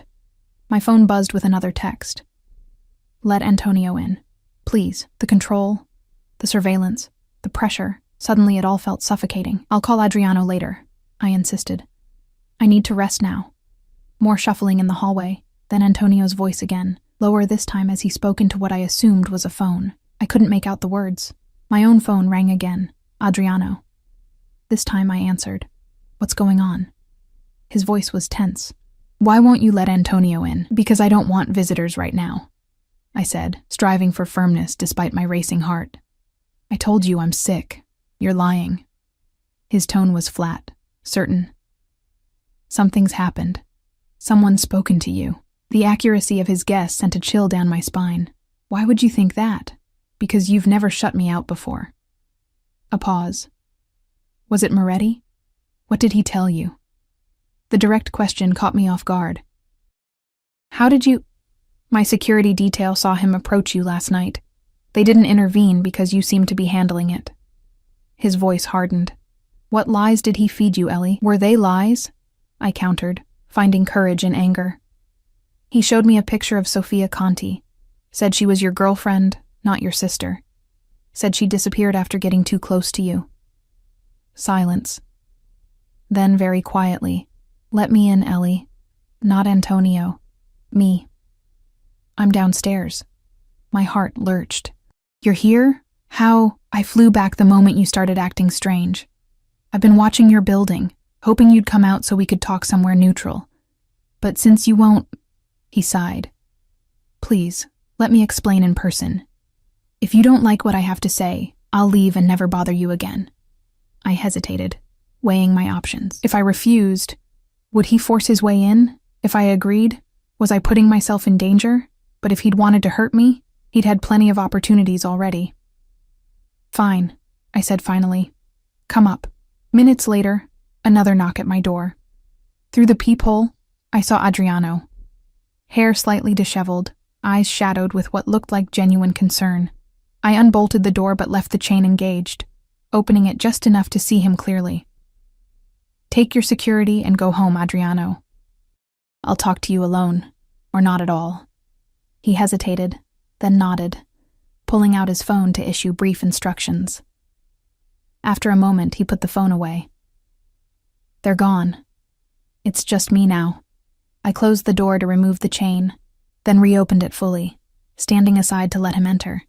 My phone buzzed with another text. "Let Antonio in. Please. The control, the surveillance, the pressure. Suddenly it all felt suffocating. I'll call Adriano later," I insisted. "I need to rest now." More shuffling in the hallway, then Antonio's voice again, lower this time as he spoke into what I assumed was a phone. I couldn't make out the words. My own phone rang again. Adriano. This time I answered. "What's going on?" His voice was tense. "Why won't you let Antonio in?" "Because I don't want visitors right now," I said, striving for firmness despite my racing heart. "I told you I'm sick. You're lying." His tone was flat, certain. "Something's happened. Someone's spoken to you." The accuracy of his guess sent a chill down my spine. "Why would you think that?" "Because you've never shut me out before." A pause. "Was it Moretti? What did he tell you?" The direct question caught me off guard. "How did you—" "My security detail saw him approach you last night. They didn't intervene because you seemed to be handling it." His voice hardened. "What lies did he feed you, Ellie?" "Were they lies?" I countered, finding courage in anger. "He showed me a picture of Sofia Conti. Said she was your girlfriend, not your sister. Said she disappeared after getting too close to you." Silence. Then, very quietly, "Let me in, Ellie. Not Antonio. Me." "I'm downstairs." My heart lurched. "You're here? How?" "I flew back the moment you started acting strange. I've been watching your building, hoping you'd come out so we could talk somewhere neutral. But since you won't—" He sighed. "Please, let me explain in person. If you don't like what I have to say, I'll leave and never bother you again." I hesitated, weighing my options. If I refused, would he force his way in? If I agreed, was I putting myself in danger? But if he'd wanted to hurt me, he'd had plenty of opportunities already. "Fine," I said finally. "Come up." Minutes later, another knock at my door. Through the peephole, I saw Adriano. Hair slightly disheveled, eyes shadowed with what looked like genuine concern. I unbolted the door but left the chain engaged, opening it just enough to see him clearly. "Take your security and go home, Adriano. I'll talk to you alone, or not at all." He hesitated, then nodded, pulling out his phone to issue brief instructions. After a moment, he put the phone away. "They're gone. It's just me now." I closed the door to remove the chain, then reopened it fully, standing aside to let him enter.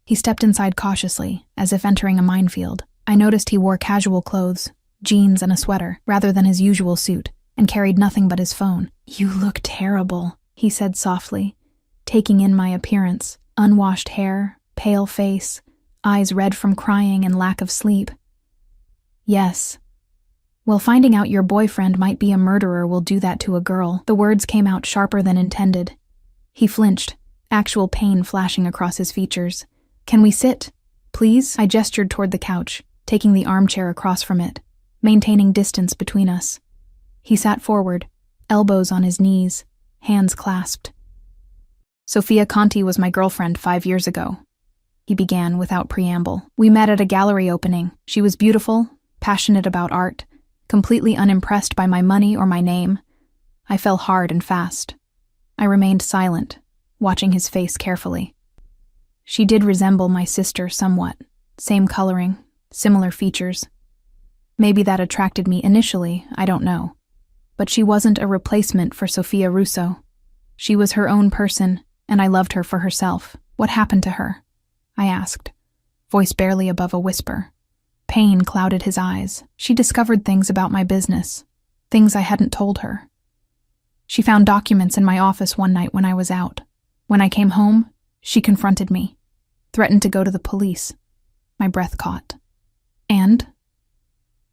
He stepped inside cautiously, as if entering a minefield. I noticed he wore casual clothes, jeans and a sweater, rather than his usual suit, and carried nothing but his phone. "You look terrible," he said softly, taking in my appearance. Unwashed hair, pale face, eyes red from crying and lack of sleep. "Yes. Well, finding out your boyfriend might be a murderer will do that to a girl." The words came out sharper than intended. He flinched, actual pain flashing across his features. "Can we sit, please?" I gestured toward the couch, taking the armchair across from it, maintaining distance between us. He sat forward, elbows on his knees, hands clasped. "Sofia Conti was my girlfriend 5 years ago," he began without preamble. "We met at a gallery opening. She was beautiful, passionate about art, completely unimpressed by my money or my name. I fell hard and fast." I remained silent, watching his face carefully. "She did resemble my sister somewhat. Same coloring, similar features. Maybe that attracted me initially, I don't know. But she wasn't a replacement for Sofia Russo. She was her own person, and I loved her for herself." "What happened to her?" I asked, voice barely above a whisper. Pain clouded his eyes. "She discovered things about my business, things I hadn't told her. She found documents in my office one night when I was out. When I came home, she confronted me, threatened to go to the police." My breath caught. And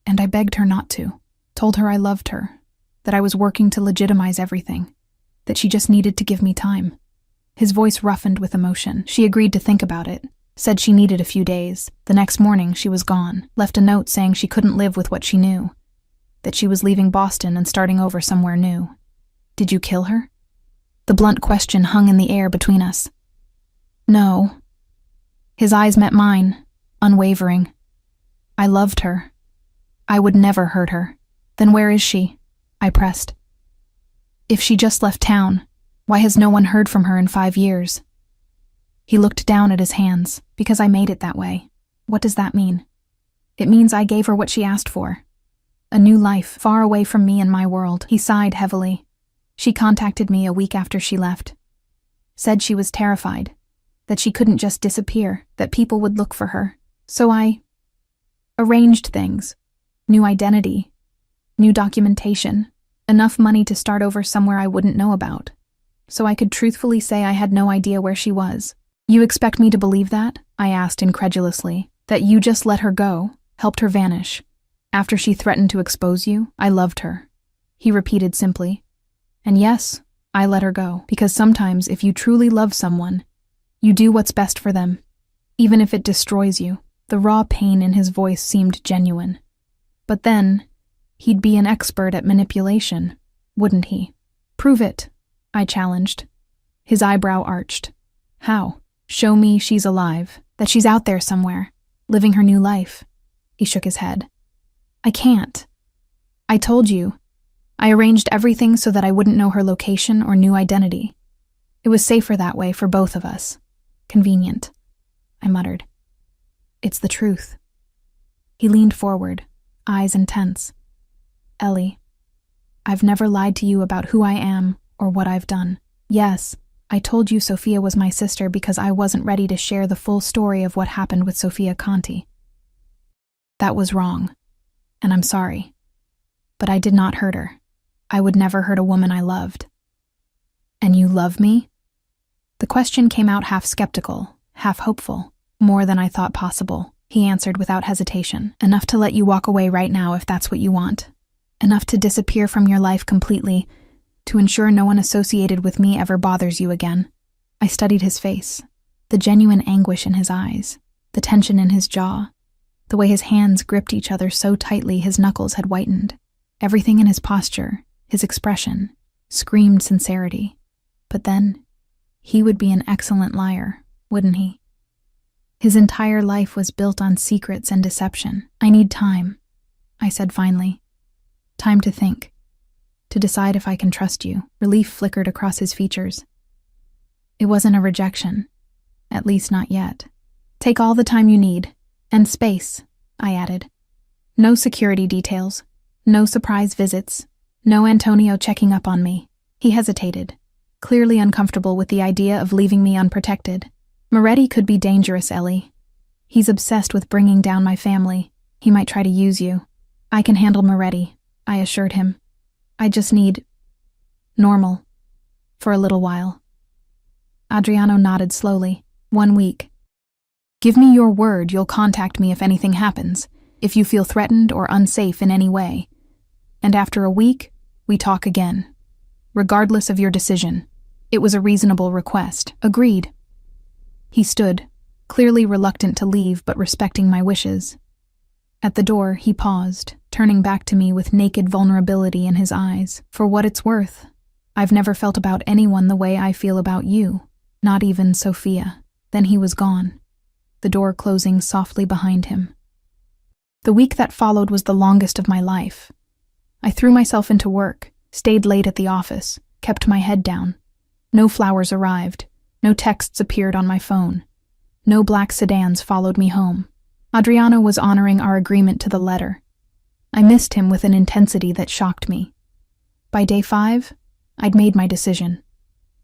I begged her not to. Told her I loved her, that I was working to legitimize everything, that she just needed to give me time. His voice roughened with emotion. She agreed to think about it, said she needed a few days. The next morning, she was gone, left a note saying she couldn't live with what she knew, that she was leaving Boston and starting over somewhere new. Did you kill her? The blunt question hung in the air between us. No. His eyes met mine, unwavering. I loved her. I would never hurt her. Then where is she? I pressed. If she just left town, why has no one heard from her in 5 years? He looked down at his hands. Because I made it that way. What does that mean? It means I gave her what she asked for. A new life, far away from me and my world. He sighed heavily. She contacted me a week after she left. Said she was terrified, that she couldn't just disappear, that people would look for her. So I arranged things. New identity, new documentation, enough money to start over somewhere I wouldn't know about. So I could truthfully say I had no idea where she was. You expect me to believe that? I asked incredulously. That you just let her go, helped her vanish. After she threatened to expose you, I loved her. He repeated simply. And yes, I let her go, because sometimes if you truly love someone, you do what's best for them, even if it destroys you. The raw pain in his voice seemed genuine. But then, he'd be an expert at manipulation, wouldn't he? Prove it, I challenged. His eyebrow arched. How? Show me she's alive, that she's out there somewhere, living her new life. He shook his head. I can't. I told you. I arranged everything so that I wouldn't know her location or new identity. It was safer that way for both of us. Convenient, I muttered. It's the truth. He leaned forward, eyes intense. Ellie, I've never lied to you about who I am or what I've done. Yes, I told you Sophia was my sister because I wasn't ready to share the full story of what happened with Sophia Conti. That was wrong, and I'm sorry. But I did not hurt her. I would never hurt a woman I loved. And you love me? The question came out half skeptical, half hopeful, more than I thought possible. He answered without hesitation. Enough to let you walk away right now if that's what you want. Enough to disappear from your life completely, to ensure no one associated with me ever bothers you again. I studied his face, the genuine anguish in his eyes, the tension in his jaw, the way his hands gripped each other so tightly his knuckles had whitened. Everything in his posture, his expression, screamed sincerity. But then, he would be an excellent liar, wouldn't he? His entire life was built on secrets and deception. I need time, I said finally. Time to think. To decide if I can trust you. Relief flickered across his features. It wasn't a rejection. At least not yet. Take all the time you need. And space, I added. No security details. No surprise visits. No Antonio checking up on me. He hesitated, clearly uncomfortable with the idea of leaving me unprotected. Moretti could be dangerous, Ellie. He's obsessed with bringing down my family. He might try to use you. I can handle Moretti, I assured him. I just need normal for a little while. Adriano nodded slowly. 1 week. Give me your word you'll contact me if anything happens, if you feel threatened or unsafe in any way. And after a week, we talk again. Regardless of your decision. It was a reasonable request. Agreed. He stood, clearly reluctant to leave but respecting my wishes. At the door, he paused, turning back to me with naked vulnerability in his eyes. For what it's worth, I've never felt about anyone the way I feel about you, not even Sophia. Then he was gone, the door closing softly behind him. The week that followed was the longest of my life. I threw myself into work, stayed late at the office, kept my head down. No flowers arrived, no texts appeared on my phone. No black sedans followed me home. Adriano was honoring our agreement to the letter. I missed him with an intensity that shocked me. By day 5, I'd made my decision.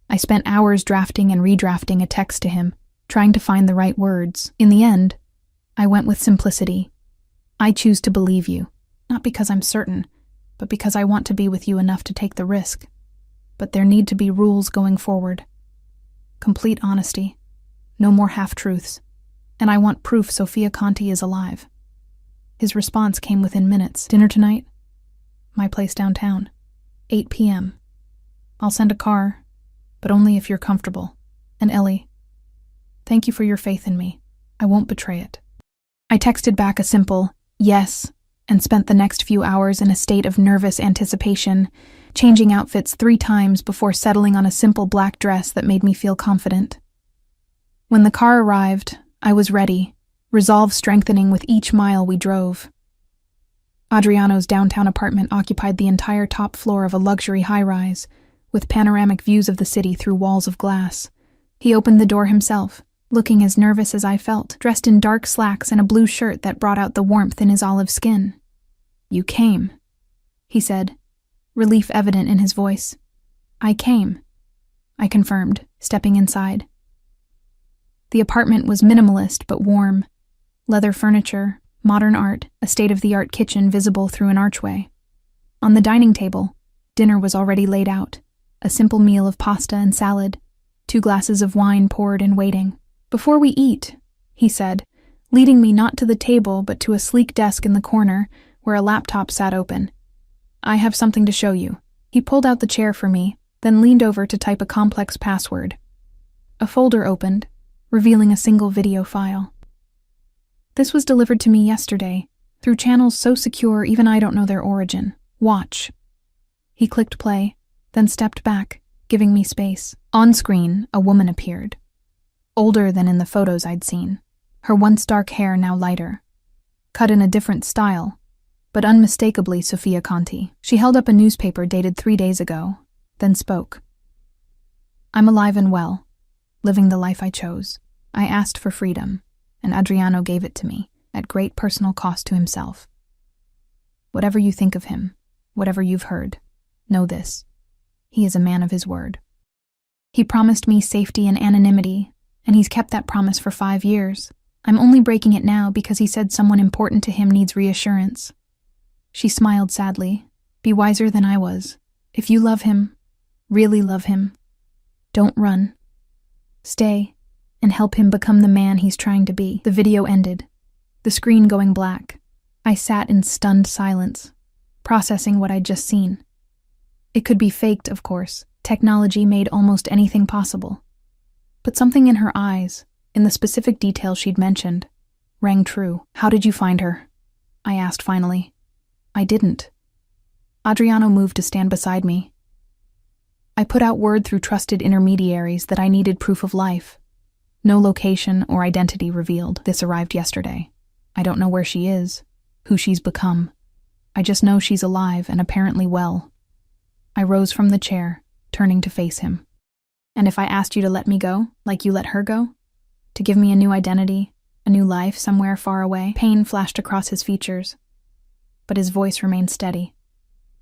I spent hours drafting and redrafting a text to him, trying to find the right words. In the end, I went with simplicity. I choose to believe you, not because I'm certain, but because I want to be with you enough to take the risk. But there need to be rules going forward. Complete honesty. No more half-truths. And I want proof Sophia Conti is alive. His response came within minutes. Dinner tonight? My place downtown. 8 p.m. I'll send a car, but only if you're comfortable. And Ellie, thank you for your faith in me. I won't betray it. I texted back a simple yes and spent the next few hours in a state of nervous anticipation, changing outfits 3 times before settling on a simple black dress that made me feel confident. When the car arrived, I was ready, resolve strengthening with each mile we drove. Adriano's downtown apartment occupied the entire top floor of a luxury high-rise, with panoramic views of the city through walls of glass. He opened the door himself, looking as nervous as I felt, dressed in dark slacks and a blue shirt that brought out the warmth in his olive skin. "You came," he said, relief evident in his voice. "I came," I confirmed, stepping inside. The apartment was minimalist but warm. Leather furniture, modern art, a state-of-the-art kitchen visible through an archway. On the dining table, dinner was already laid out, a simple meal of pasta and salad, 2 glasses of wine poured and waiting. "Before we eat," he said, leading me not to the table but to a sleek desk in the corner where a laptop sat open. "I have something to show you." He pulled out the chair for me, then leaned over to type a complex password. A folder opened, revealing a single video file. "This was delivered to me yesterday, through channels so secure even I don't know their origin. Watch." He clicked play, then stepped back, giving me space. On screen, a woman appeared. Older than in the photos I'd seen, her once dark hair now lighter. Cut in a different style, but unmistakably Sofia Conti. She held up a newspaper dated 3 days ago, then spoke. "I'm alive and well, living the life I chose. I asked for freedom, and Adriano gave it to me, at great personal cost to himself. Whatever you think of him, whatever you've heard, know this. He is a man of his word. He promised me safety and anonymity, and he's kept that promise for 5 years. I'm only breaking it now because he said someone important to him needs reassurance." She smiled sadly. "Be wiser than I was. If you love him, really love him, don't run. Stay and help him become the man he's trying to be." The video ended, the screen going black. I sat in stunned silence, processing what I'd just seen. It could be faked, of course. Technology made almost anything possible. But something in her eyes, in the specific details she'd mentioned, rang true. "How did you find her?" I asked finally. "I didn't." Adriano moved to stand beside me. "I put out word through trusted intermediaries that I needed proof of life. No location or identity revealed. This arrived yesterday. I don't know where she is, who she's become. I just know she's alive and apparently well." I rose from the chair, turning to face him. "And if I asked you to let me go, like you let her go? To give me a new identity, a new life somewhere far away?" Pain flashed across his features, but his voice remained steady.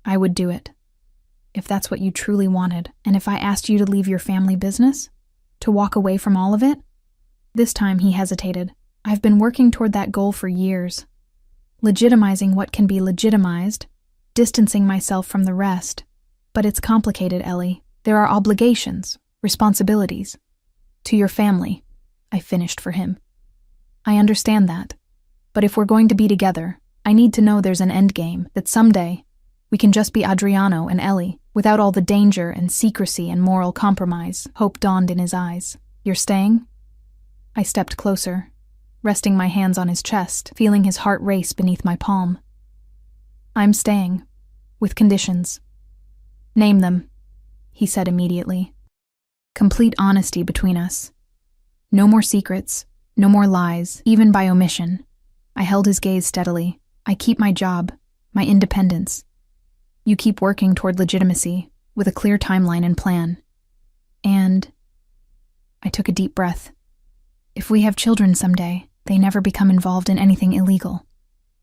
"I would do it, if that's what you truly wanted. And if I asked you to leave your family business? To walk away from all of it?" This time he hesitated. "I've been working toward that goal for years. Legitimizing what can be legitimized, distancing myself from the rest. But it's complicated, Ellie. There are obligations, responsibilities. To your family," I finished for him. "I understand that. But if we're going to be together, I need to know there's an endgame, that someday we can just be Adriano and Ellie, without all the danger and secrecy and moral compromise." Hope dawned in his eyes. "You're staying?" I stepped closer, resting my hands on his chest, feeling his heart race beneath my palm. "I'm staying, with conditions." "Name them," he said immediately. "Complete honesty between us. No more secrets, no more lies, even by omission." I held his gaze steadily. "I keep my job, my independence. You keep working toward legitimacy, with a clear timeline and plan. And..." I took a deep breath. "If we have children someday, they never become involved in anything illegal.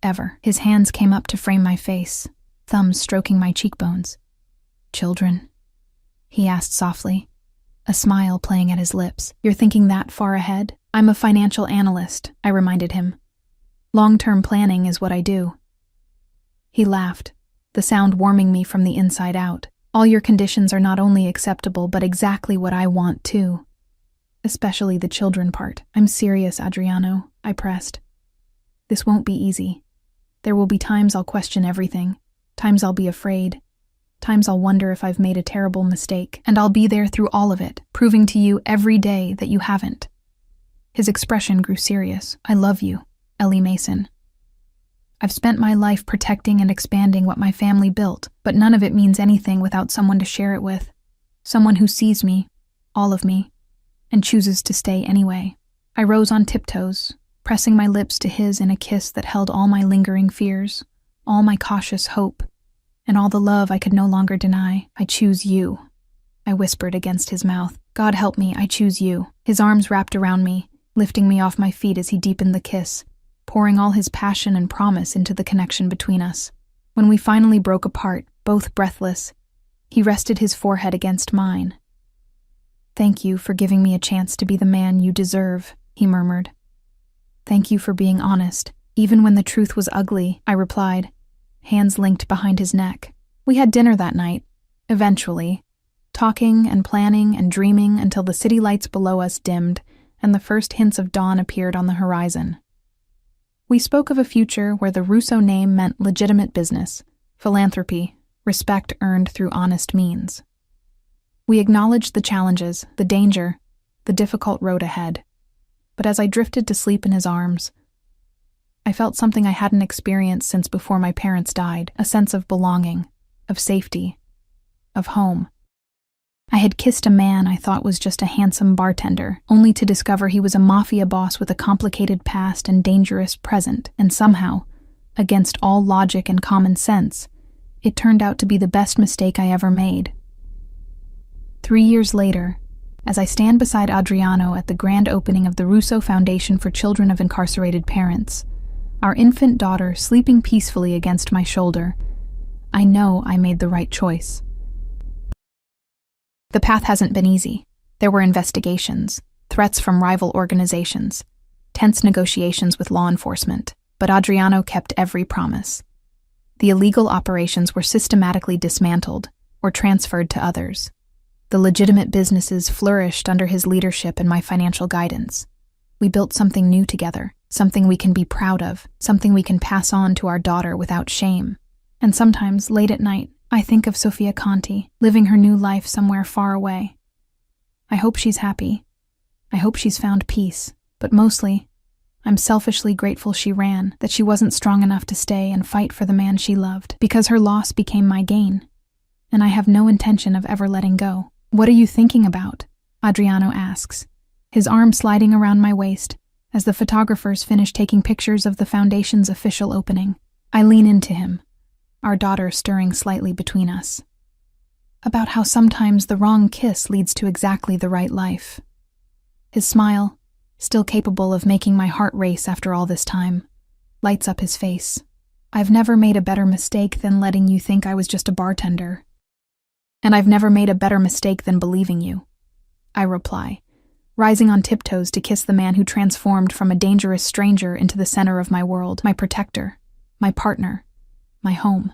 Ever." His hands came up to frame my face, thumbs stroking my cheekbones. "Children?" he asked softly, a smile playing at his lips. "You're thinking that far ahead?" "I'm a financial analyst," I reminded him. "Long-term planning is what I do." He laughed, the sound warming me from the inside out. "All your conditions are not only acceptable, but exactly what I want too. Especially the children part." "I'm serious, Adriano," I pressed. "This won't be easy. There will be times I'll question everything, times I'll be afraid. Times I'll wonder if I've made a terrible mistake, and I'll be there through all of it, proving to you every day that you haven't." His expression grew serious. "I love you, Ellie Mason. I've spent my life protecting and expanding what my family built, but none of it means anything without someone to share it with. Someone who sees me, all of me, and chooses to stay anyway." I rose on tiptoes, pressing my lips to his in a kiss that held all my lingering fears, all my cautious hope, and all the love I could no longer deny. "I choose you," I whispered against his mouth. "God help me, I choose you." His arms wrapped around me, lifting me off my feet as he deepened the kiss, pouring all his passion and promise into the connection between us. When we finally broke apart, both breathless, he rested his forehead against mine. "Thank you for giving me a chance to be the man you deserve," he murmured. "Thank you for being honest, even when the truth was ugly," I replied, hands linked behind his neck. We had dinner that night, eventually, talking and planning and dreaming until the city lights below us dimmed and the first hints of dawn appeared on the horizon. We spoke of a future where the Russo name meant legitimate business, philanthropy, respect earned through honest means. We acknowledged the challenges, the danger, the difficult road ahead. But as I drifted to sleep in his arms, I felt something I hadn't experienced since before my parents died, a sense of belonging, of safety, of home. I had kissed a man I thought was just a handsome bartender, only to discover he was a mafia boss with a complicated past and dangerous present, and somehow, against all logic and common sense, it turned out to be the best mistake I ever made. 3 years later, as I stand beside Adriano at the grand opening of the Russo Foundation for Children of Incarcerated Parents, our infant daughter sleeping peacefully against my shoulder, I know I made the right choice. The path hasn't been easy. There were investigations, threats from rival organizations, tense negotiations with law enforcement, but Adriano kept every promise. The illegal operations were systematically dismantled or transferred to others. The legitimate businesses flourished under his leadership and my financial guidance. We built something new together, something we can be proud of, something we can pass on to our daughter without shame. And sometimes, late at night, I think of Sofia Conti, living her new life somewhere far away. I hope she's happy. I hope she's found peace. But mostly, I'm selfishly grateful she ran, that she wasn't strong enough to stay and fight for the man she loved, because her loss became my gain. And I have no intention of ever letting go. "What are you thinking about?" Adriano asks, his arm sliding around my waist as the photographers finish taking pictures of the foundation's official opening. I lean into him, our daughter stirring slightly between us. "About how sometimes the wrong kiss leads to exactly the right life." His smile, still capable of making my heart race after all this time, lights up his face. "I've never made a better mistake than letting you think I was just a bartender. And I've never made a better mistake than believing you," I reply, rising on tiptoes to kiss the man who transformed from a dangerous stranger into the center of my world, my protector, my partner, my home.